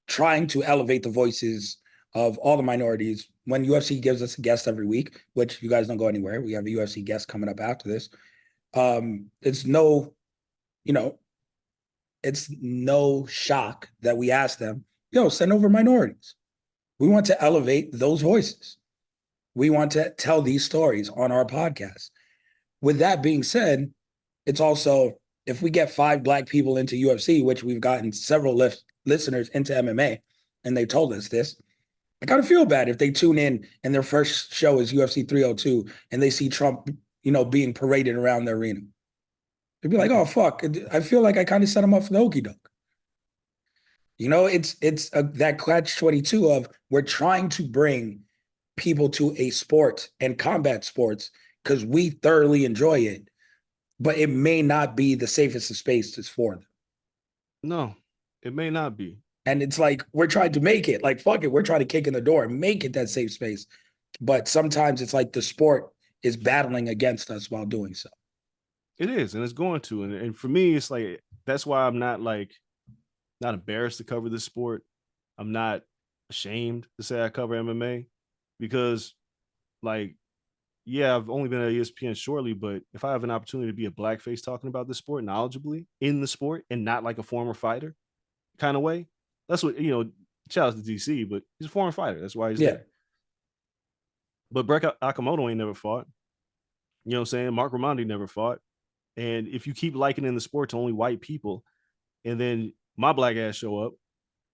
Trying to elevate the voices of all the minorities. When UFC gives us a guest every week, which you guys don't go anywhere, we have a UFC guest coming up after this. It's no, it's no shock that we ask them, send over minorities. We want to elevate those voices. We want to tell these stories on our podcast. With that being said, it's also, if we get 5 Black people into UFC, which we've gotten several listeners into MMA, and they told us this, I kind of feel bad if they tune in and their first show is UFC 302 and they see Trump, being paraded around the arena. They'd be like, oh, fuck. I feel like I kind of set them up for the okey doke. It's that catch-22 of, we're trying to bring people to a sport and combat sports because we thoroughly enjoy it, but it may not be the safest of spaces for them.
No, it may not be.
And it's like, we're trying to make it, like, fuck it, we're trying to kick in the door and make it that safe space. But sometimes it's like the sport is battling against us while doing so.
It is, and it's going to. And for me, it's like, that's why I'm not embarrassed to cover this sport. I'm not ashamed to say I cover MMA, because, like, yeah, I've only been at ESPN shortly, but if I have an opportunity to be a Blackface talking about this sport knowledgeably in the sport and not like a former fighter kind of way, that's what, shout out to DC, but he's a former fighter. That's why he's there. But Brett Akamoto ain't never fought. You know what I'm saying? Mark Ramondi never fought. And if you keep likening the sport to only white people, and then my Black ass show up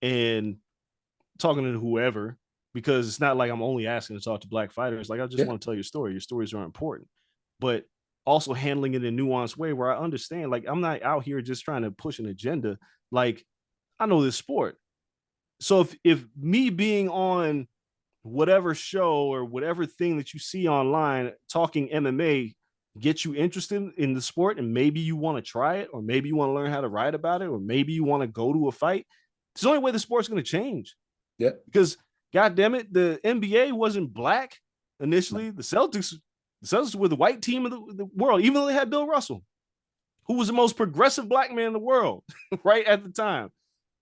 and talking to whoever, because it's not like I'm only asking to talk to Black fighters. Like, I just want to tell your story. Your stories are important, but also handling it in a nuanced way where I understand, like, I'm not out here just trying to push an agenda. Like, I know this sport. So if me being on whatever show or whatever thing that you see online talking MMA gets you interested in the sport, and maybe you want to try it, or maybe you want to learn how to write about it, or maybe you want to go to a fight, it's the only way the sport's going to change.
Yeah.
Because, God damn it, the NBA wasn't Black initially. The Celtics were the white team of the world, even though they had Bill Russell, who was the most progressive Black man in the world, right at the time.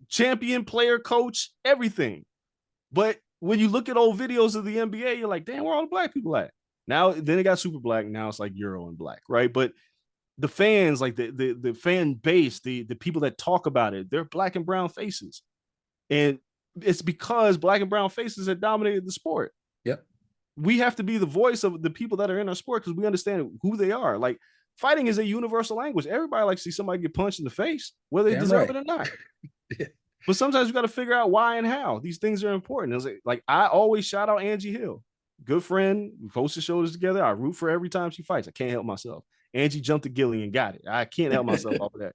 Champion, player, coach, everything. But when you look at old videos of the NBA, you're like, damn, where all the Black people at? Now, then it got super Black. Now it's like Euro and Black, right? But the fans, like the fan base, the people that talk about it, they're Black and brown faces. And it's because Black and brown faces have dominated the sport.
Yep.
We have to be the voice of the people that are in our sport because we understand who they are. Like, fighting is a universal language. Everybody likes to see somebody get punched in the face, whether they deserve it or not. But sometimes you got to figure out why and how. These things are important. It's like I always shout out Angie Hill, good friend. We posted shoulders together. I root for every time she fights. I can't help myself. Angie jumped to Gilly and got it. I can't help myself off of that.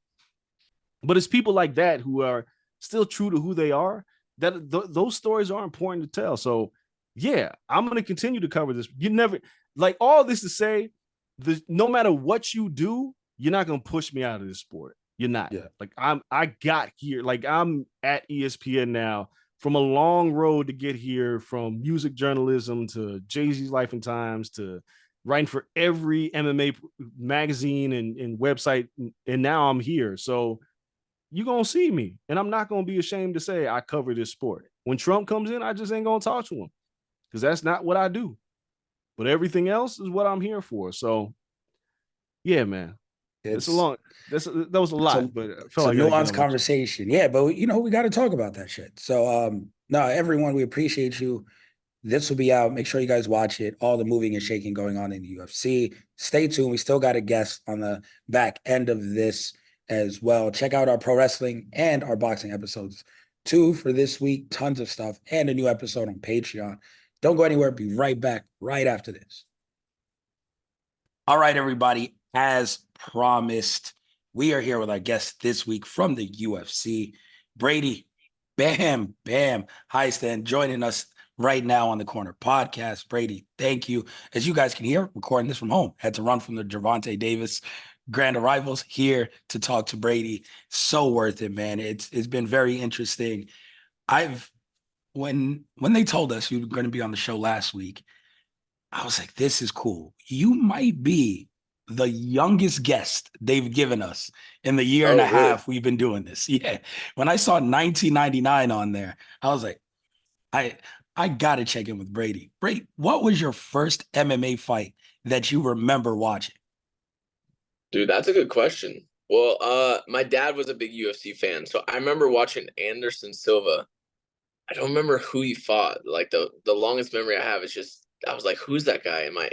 But it's people like that who are still true to who they are, that those stories are important to tell. So yeah, I'm going to continue to cover this. You never, like, all this to say, no matter what you do, you're not going to push me out of this sport. You're not.
Yeah.
Like, I got here. Like, I'm at ESPN now from a long road to get here, from music journalism to Jay-Z's Life and Times to writing for every MMA magazine and website. And now I'm here. So you're going to see me. And I'm not going to be ashamed to say I cover this sport. When Trump comes in, I just ain't going to talk to him because that's not what I do. But everything else is what I'm here for. So yeah, man. That was a lot, but I felt like
a nuanced conversation. Yeah, but we got to talk about that shit. So no, everyone, we appreciate you This will be out. Make sure you guys watch it. All the moving and shaking going on in the UFC. Stay tuned. We still got a guest on the back end of this as well. Check out our pro wrestling and our boxing episodes too for this week. Tons of stuff and a new episode on Patreon. Don't go anywhere. Be right back right after this. All right, everybody. As promised, we are here with our guest this week from the UFC, Brady Bam Bam Heistan, joining us right now on the Corner Podcast. Brady, thank you. As you guys can hear, recording this from home. Had to run from the Gervonta Davis grand arrivals here to talk to Brady. So worth it, man. It's been very interesting. I've when they told us you were going to be on the show last week, I was like, this is cool. You might be the youngest guest they've given us in the year and
Oh,
a
really?
half we've been doing this. Yeah. When I saw 1999 on there, I was like, I I gotta check in with Brady. Brady, what was your first MMA fight that you remember watching?
Dude, that's a good question. Well, my dad was a big UFC fan, so I remember watching Anderson Silva. I don't remember who he fought. Like the longest memory I have is just I was like, "Who's that guy?" And my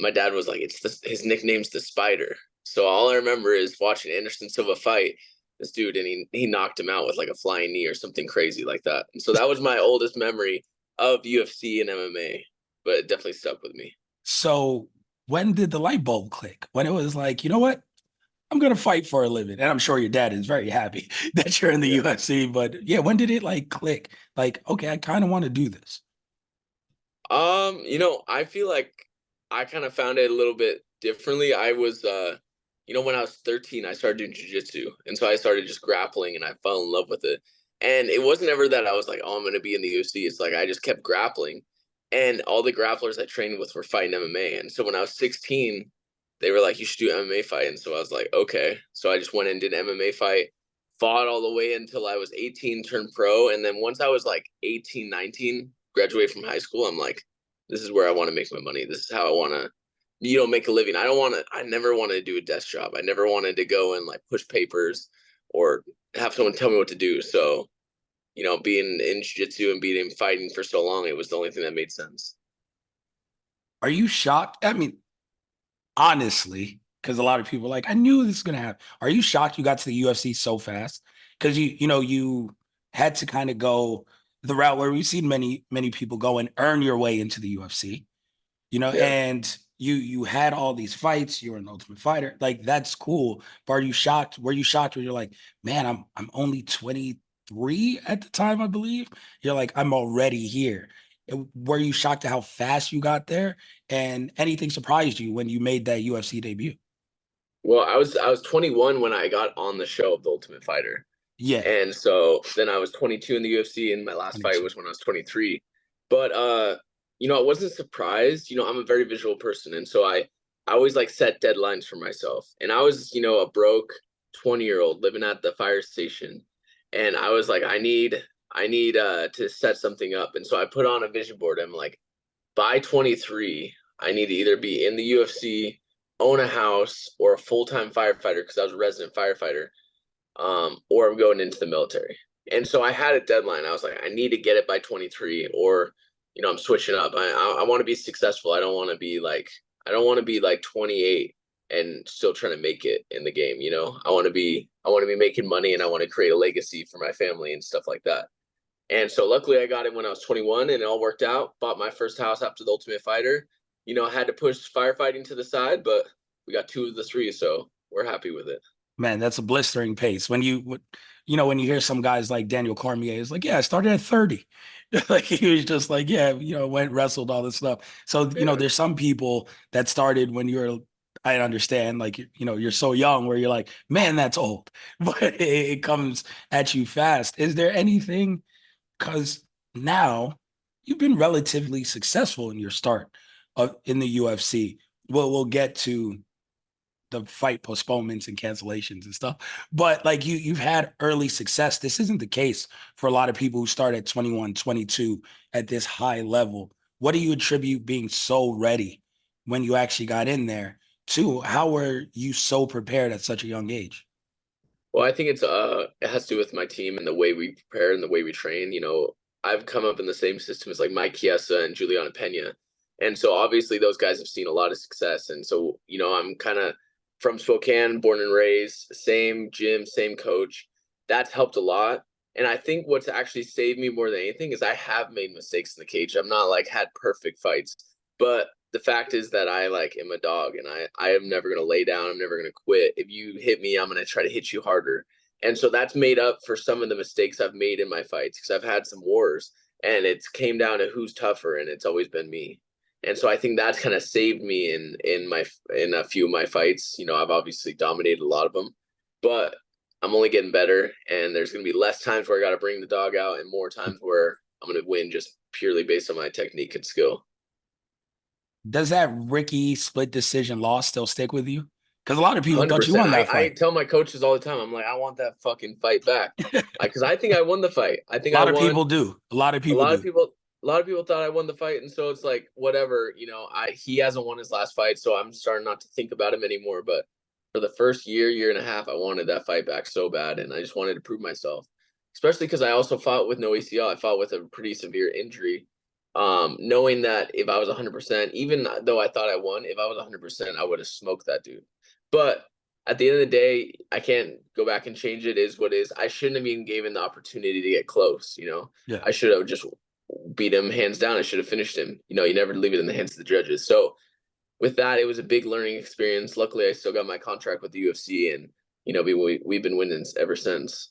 my dad was like, his nickname's the Spider." So all I remember is watching Anderson Silva fight this dude, and he knocked him out with like a flying knee or something crazy like that. And so that was my oldest memory of UFC and MMA, but it definitely stuck with me.
So when did the light bulb click? When it was like, you know what? I'm gonna fight for a living. And I'm sure your dad is very happy that you're in the
Yeah.
UFC. But yeah, when did it like click? Like, okay, I kind of want to do this.
I feel like I kind of found it a little bit differently. I was when I was 13, I started doing jujitsu. And so I started just grappling and I fell in love with it. And it wasn't ever that I was like, oh, I'm gonna be in the UFC. It's like I just kept grappling. And all the grapplers I trained with were fighting MMA. And so when I was 16, they were like, you should do MMA fight. And so I was like, okay. So I just went and did an MMA fight, fought all the way until I was 18, turned pro. And then once I was like 18, 19, graduate from high school, I'm like, this is where I want to make my money. This is how I want to, make a living. I never wanted to do a desk job. I never wanted to go and like push papers or have someone tell me what to do. So, being in jiu-jitsu and being in fighting for so long, it was the only thing that made sense.
Are you shocked? I mean, honestly, because a lot of people are like, I knew this was gonna happen. Are you shocked you got to the UFC so fast? Because you had to kind of go the route where we've seen many people go and earn your way into the UFC,
Yeah.
and you had all these fights, you were an ultimate fighter. Like that's cool. But are you shocked? Were you shocked when you're like, man, I'm only 23 at the time, I believe. You're like, I'm already here. Were you shocked at how fast you got there? And anything surprised you when you made that UFC debut?
Well, I was 21 when I got on the show of The Ultimate Fighter.
Yeah,
And so then I was 22 in the UFC, and my last fight
22.
was when I was 23. But I wasn't surprised. I'm a very visual person, and so I always like set deadlines for myself. And I was, a broke 20-year-old living at the fire station, and I was like, I need to set something up. And so I put on a vision board. I'm like, by 23, I need to either be in the UFC, own a house, or a full-time firefighter because I was a resident firefighter, or I'm going into the military. And so I had a deadline. I was like, I need to get it by 23, or I'm switching up. I want to be successful. I don't want to be like 28 and still trying to make it in the game. I want to be making money, and I want to create a legacy for my family and stuff like that. And so luckily I got it when I was 21 and it all worked out. Bought my first house after The Ultimate Fighter. I had to push firefighting to the side, but we got two of the three, so we're happy with it.
Man, that's a blistering pace. When you hear some guys like Daniel Cormier, is like, yeah, I started at 30. Like he was just like, yeah, went wrestled all this stuff. So,
Yeah.
there's some people that started when you're, I understand, like, you're so young where you're like, man, that's old, but it comes at you fast. Is there anything, because now you've been relatively successful in your start in the UFC. We'll get to the fight postponements and cancellations and stuff. But like you've had early success. This isn't the case for a lot of people who start at 21, 22 at this high level. What do you attribute being so ready when you actually got in there to? How were you so prepared at such a young age?
Well, I think it has to do with my team and the way we prepare and the way we train. I've come up in the same system as like Mike Chiesa and Juliana Pena. And so obviously those guys have seen a lot of success. And so, I'm kind of from Spokane, born and raised, same gym, same coach. That's helped a lot. And I think what's actually saved me more than anything is I have made mistakes in the cage. I'm not like had perfect fights, but the fact is that I like am a dog, and I am never going to lay down. I'm never going to quit. If you hit me, I'm going to try to hit you harder. And so that's made up for some of the mistakes I've made in my fights, because I've had some wars and it's came down to who's tougher, and it's always been me. And so I think that's kind of saved me in a few of my fights. I've obviously dominated a lot of them, but I'm only getting better, and there's going to be less times where I got to bring the dog out and more times where I'm going to win just purely based on my technique and skill.
Does that Ricky split decision loss still stick with you? Because a lot of people thought you
100%.
won that
I
fight.
tell my coaches all the time, I'm like, I want that fucking fight back. Because I think I won the fight. I think
A
I
lot of
won.
people do. A lot of
A
people
lot of
do.
people a lot of people thought I won the fight, and so it's like whatever, he hasn't won his last fight, so I'm starting not to think about him anymore. But for the first year and a half, I wanted that fight back so bad, and I just wanted to prove myself. Especially because I also fought with no ACL. I fought with a pretty severe injury. Knowing that if I was 100%, even though I thought I won, if I was 100%, I would have smoked that dude. But at the end of the day, I can't go back and change it. It is what it is. I shouldn't have been given the opportunity to get close.
Yeah.
I should have just beat him hands down. I should have finished him. You never leave it in the hands of the judges. So with that, it was a big learning experience. Luckily, I still got my contract with the UFC, and we've been winning ever since.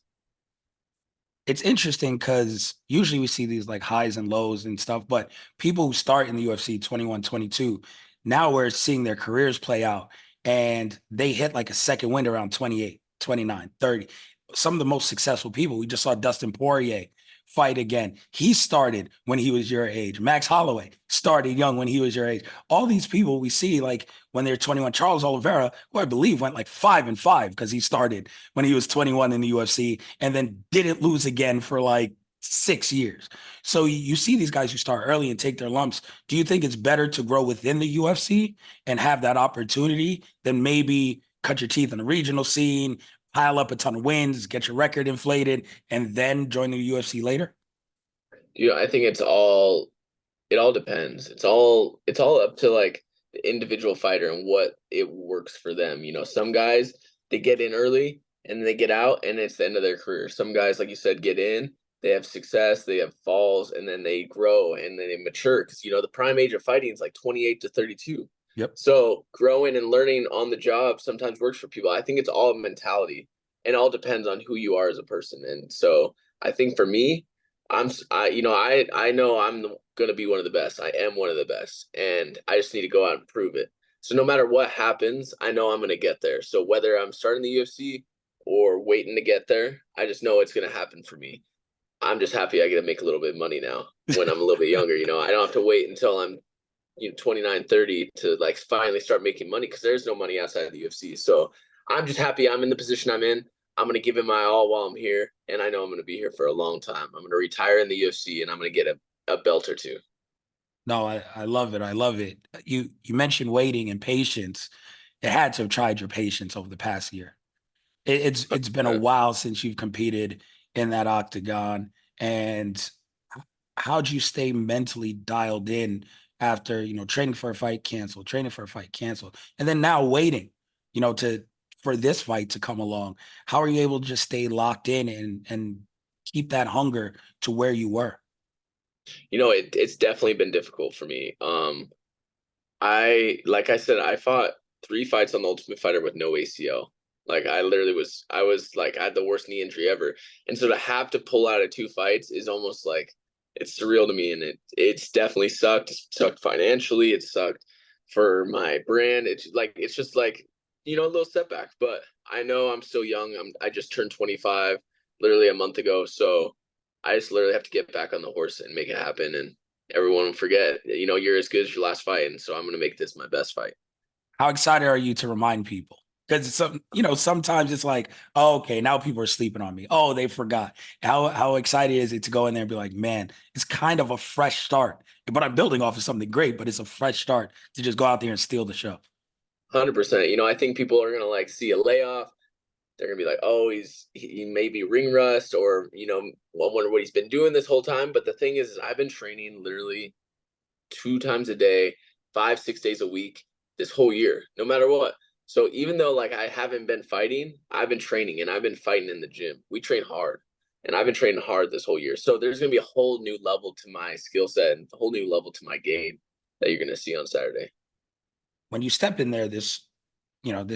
It's interesting because usually we see these like highs and lows and stuff, but people who start in the UFC 21, 22, now we're seeing their careers play out, and they hit like a second wind around 28, 29, 30. Some of the most successful people, we just saw Dustin Poirier fight again. He started when he was your age. Max Holloway started young when he was your age. All these people we see like when they're 21. Charles Oliveira, who I believe went like 5-5 because he started when he was 21 in the UFC and then didn't lose again for like 6 years. So you see these guys who start early and take their lumps. Do you think it's better to grow within the UFC and have that opportunity than maybe cut your teeth in the regional scene, pile up a ton of wins, get your record inflated, and then join the UFC later?
I think it all depends. It's all up to like the individual fighter and what it works for them. Some guys, they get in early and they get out and it's the end of their career. Some guys, like you said, get in, they have success, they have falls, and then they grow and then they mature, because the prime age of fighting is like 28 to 32.
Yep.
So growing and learning on the job sometimes works for people. I think it's all mentality, and all depends on who you are as a person. And so I think for me, I know I'm going to be one of the best. I am one of the best, and I just need to go out and prove it. So no matter what happens, I know I'm going to get there. So whether I'm starting the UFC or waiting to get there, I just know it's going to happen for me. I'm just happy I get to make a little bit of money now when I'm a little bit younger. I don't have to wait until I'm 29, 30 to like finally start making money, because there's no money outside of the UFC. So I'm just happy I'm in the position I'm in. I'm going to give it my all while I'm here, and I know I'm going to be here for a long time. I'm going to retire in the UFC, and I'm going to get a belt or two.
No, I love it. I love it. You mentioned waiting and patience. It had to have tried your patience over the past year. It's been a while since you've competed in that octagon. And how'd you stay mentally dialed in after, training for a fight, canceled, training for a fight, canceled, and then now waiting, to for this fight to come along? How are you able to just stay locked in and keep that hunger to where you were?
It's definitely been difficult for me. Like I said, I fought 3 fights on the Ultimate Fighter with no ACL. Like I was like, I had the worst knee injury ever. And so to have to pull out of 2 fights is almost like, it's surreal to me. And it's definitely sucked. It sucked financially. It sucked for my brand. It's just like, a little setback, but I know I'm still young. I just turned 25 literally a month ago. So I just literally have to get back on the horse and make it happen. And everyone will forget, you're as good as your last fight. And so I'm going to make this my best fight.
How excited are you to remind people? Because sometimes it's like, oh, okay, now people are sleeping on me. Oh, they forgot. How excited is it to go in there and be like, man, it's kind of a fresh start, but I'm building off of something great, but it's a fresh start to just go out there and steal the show.
100%. I think people are going to like see a layoff. they're gonna be like, oh, he may be ring rust, or I wonder what he's been doing this whole time. But the thing is I've been training literally 2 times a day, 5, 6 days a week this whole year, no matter what. So even though like I haven't been fighting, I've been training and I've been fighting in the gym. We train hard. And I've been training hard this whole year. So there's gonna be a whole new level to my skill set and a whole new level to my game that you're gonna see on Saturday.
When you step in there this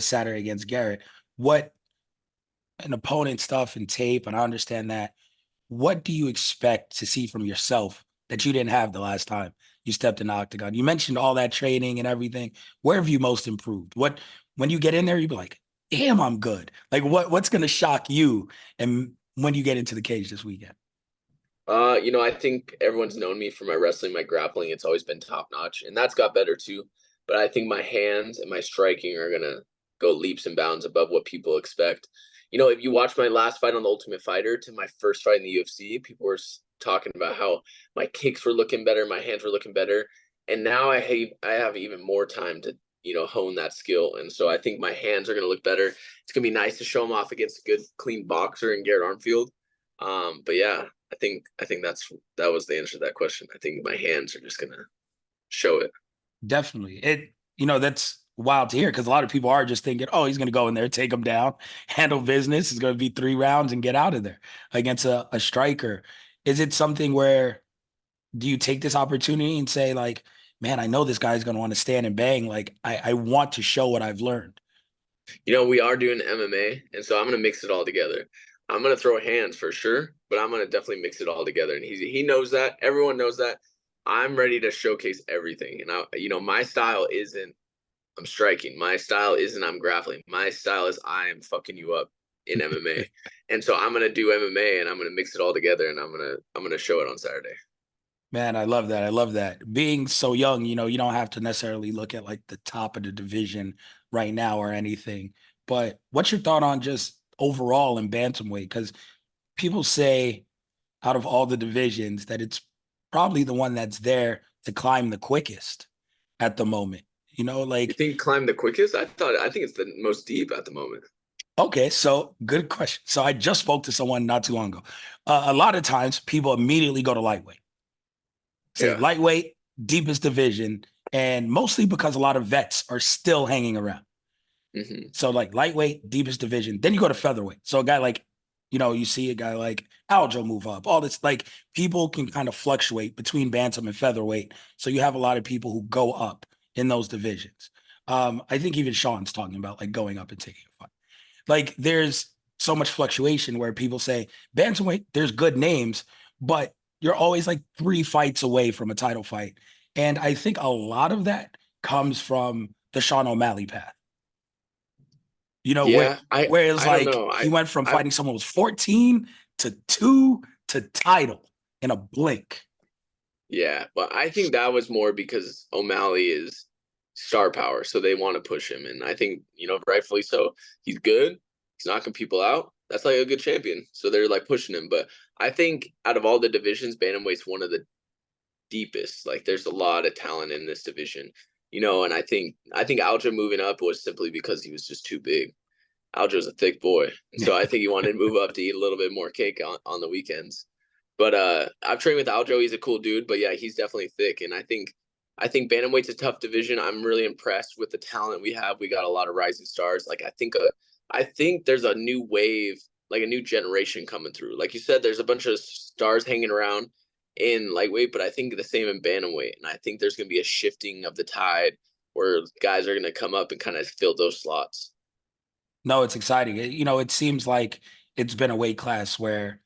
Saturday against Garrett, what an opponent stuff and tape, and I understand that. What do you expect to see from yourself that you didn't have the last time you stepped in the octagon? You mentioned all that training and everything. Where have you most improved? What when you get in there, you be like, damn, I'm good. Like what's gonna shock you and when you get into the cage this weekend?
I think everyone's known me for my wrestling, my grappling. It's always been top notch, and that's got better too. But I think my hands and my striking are gonna go leaps and bounds above what people expect. If you watch my last fight on the Ultimate Fighter to my first fight in the UFC, people were talking about how my kicks were looking better, my hands were looking better, and now I have even more time to hone that skill. And so I think my hands are gonna look better. It's gonna be nice to show them off against a good, clean boxer in Garrett Armfield. But yeah, I think that was the answer to that question. I think my hands are just gonna show it.
Definitely. That's wild to hear because a lot of people are just thinking, oh, he's going to go in there, take him down, handle business. It's going to be 3 rounds and get out of there against a striker. Is it something where do you take this opportunity and say, like, man, I know this guy's going to want to stand and bang. Like, I want to show what I've learned.
We are doing MMA, and so I'm gonna mix it all together. I'm gonna throw hands for sure, but I'm gonna definitely mix it all together. And he knows that. Everyone knows that. I'm ready to showcase everything. And my style isn't I'm striking. My style isn't I'm grappling. My style is I am fucking you up in MMA. And so I'm gonna do MMA and I'm gonna mix it all together and I'm gonna show it on Saturday.
Man, I love that. I love that. Being so young, you don't have to necessarily look at like the top of the division right now or anything. But what's your thought on just overall in bantamweight? Because people say out of all the divisions that it's probably the one that's there to climb the quickest at the moment.
You
Like,
think climb the quickest? I think it's the most deep at the moment.
okay, so good question. So I just spoke to someone not too long ago. A lot of times people immediately go to lightweight, say
Yeah.
lightweight, deepest division, and mostly because a lot of vets are still hanging around.
Hmm.
So like lightweight, deepest division. Then you go to featherweight. So a guy like, you see a guy like Aljo move up. All this, like people can kind of fluctuate between bantam and featherweight. So you have a lot of people who go up in those divisions. I think even Sean's talking about like going up and taking a fight. Like there's so much fluctuation where people say bantamweight, there's good names, but you're always like 3 fights away from a title fight. And I think a lot of that comes from the Sean O'Malley path. Where
Yeah, I
where it's
I don't
like
know.
he went from
I
fighting someone who was 14 to 2 to title in a blink.
Yeah, but I think that was more because O'Malley is star power, so they want to push him, and I think rightfully so. He's good. He's knocking people out. That's like a good champion, so they're like pushing him. But I think out of all the divisions, bantamweight's one of the deepest. Like, there's a lot of talent in this division, and I think Aljo moving up was simply because he was just too big. Aljo's a thick boy, and so I think he wanted to move up to eat a little bit more cake on the weekends. But I've trained with Aljo. He's a cool dude, but yeah, he's definitely thick. And I think bantamweight's a tough division. I'm really impressed with the talent we have. We got a lot of rising stars. Like I think there's a new wave, like a new generation coming through. Like you said, there's a bunch of stars hanging around in lightweight, but I think the same in bantamweight. And I think there's going to be a shifting of the tide where guys are going to come up and kind of fill those slots.
No, it's exciting. It seems like it's been a weight class where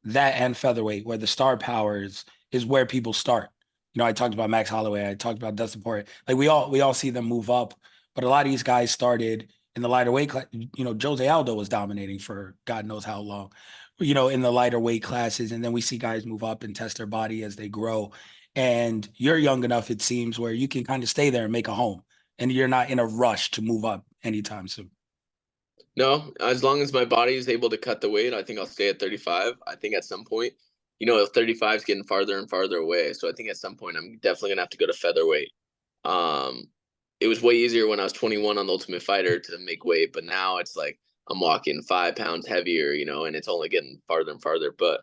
that and featherweight, where the star power is where people start. I talked about Max Holloway. I talked about Dustin Poirier. Like we all see them move up, but a lot of these guys started in the lighter weight class. Jose Aldo was dominating for God knows how long. In the lighter weight classes, and then we see guys move up and test their body as they grow. And you're young enough, it seems, where you can kind of stay there and make a home, and you're not in a rush to move up anytime soon.
No, as long as my body is able to cut the weight, I think I'll stay at 35. I think at some point, 35 is getting farther and farther away. So I think at some point I'm definitely gonna have to go to featherweight. It was way easier when I was 21 on the Ultimate Fighter to make weight, but now it's like I'm walking 5 pounds heavier, and it's only getting farther and farther. But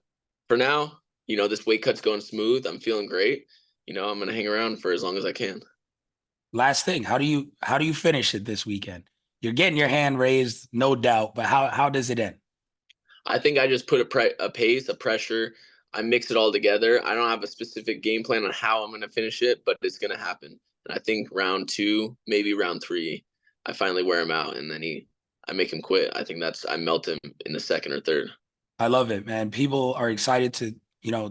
for now, this weight cut's going smooth. I'm feeling great. I'm gonna hang around for as long as I can.
Last thing, how do you finish it this weekend? You're getting your hand raised, no doubt, but how does it end?
I think I just put a pace, a pressure. I mix it all together. I don't have a specific game plan on how I'm going to finish it, but it's going to happen. And I think round 2, maybe round 3, I finally wear him out, and then I make him quit. I think I melt him in the second or third.
I love it, man. People are excited to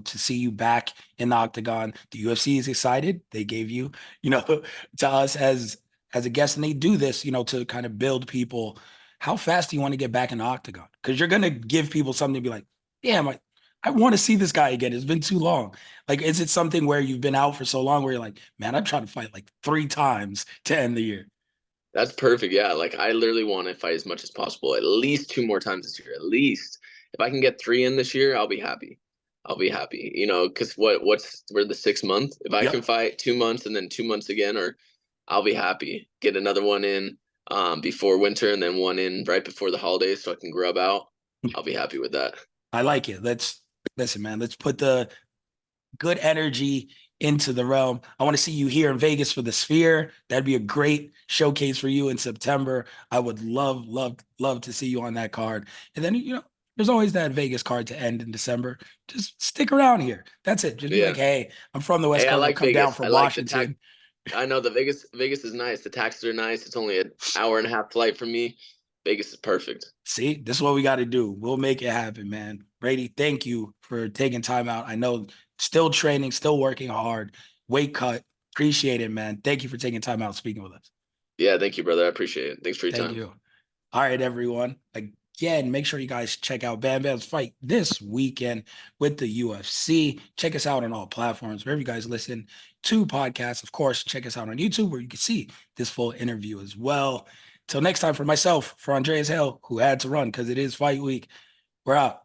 see you back in the octagon. The UFC is excited. They gave you, to us as a guest, and they do this, to kind of build people. How fast do you want to get back in the octagon? Because you're gonna give people something to be like, damn, I want to see this guy again. It's been too long. Like, is it something where you've been out for so long where you're like, man, I'm trying to fight like 3 times to end the year?
That's perfect. Yeah, like I literally want to fight as much as possible, at least 2 more times this year. At least if I can get 3 in this year, I'll be happy. I'll be happy. Because we're the 6th month. If I can
Yep.
fight 2 months and then 2 months again, or I'll be happy. Get another one in before winter and then one in right before the holidays so I can grub out. I'll be happy with that.
I like it. Listen, man, let's put the good energy into the realm. I want to see you here in Vegas for the Sphere. That'd be a great showcase for you in September. I would love, love, love to see you on that card. And then, there's always that Vegas card to end in December. Just stick around here. That's it. Just be
Yeah.
like, hey, I'm from the West
Hey, I
Coast. I'll
like
come down
Vegas.
from
I like the tax.
Washington.
I know the Vegas is nice. The taxes are nice. It's only an hour and a half flight for me. Vegas is perfect.
See, this is what we got to do. We'll make it happen, man. Brady, thank you for taking time out. I know still training, still working hard, weight cut. Appreciate it, man. Thank you for taking time out speaking with us.
Yeah, thank you, brother. I appreciate it. Thanks for your
Thank
time.
you. All right, everyone. Again, make sure you guys check out Bam Bam's fight this weekend with the UFC. Check us out on all platforms, wherever you guys listen to podcasts. Of course, check us out on YouTube where you can see this full interview as well. Till next time, for myself, for Andreas Hale, who had to run because it is fight week, we're out.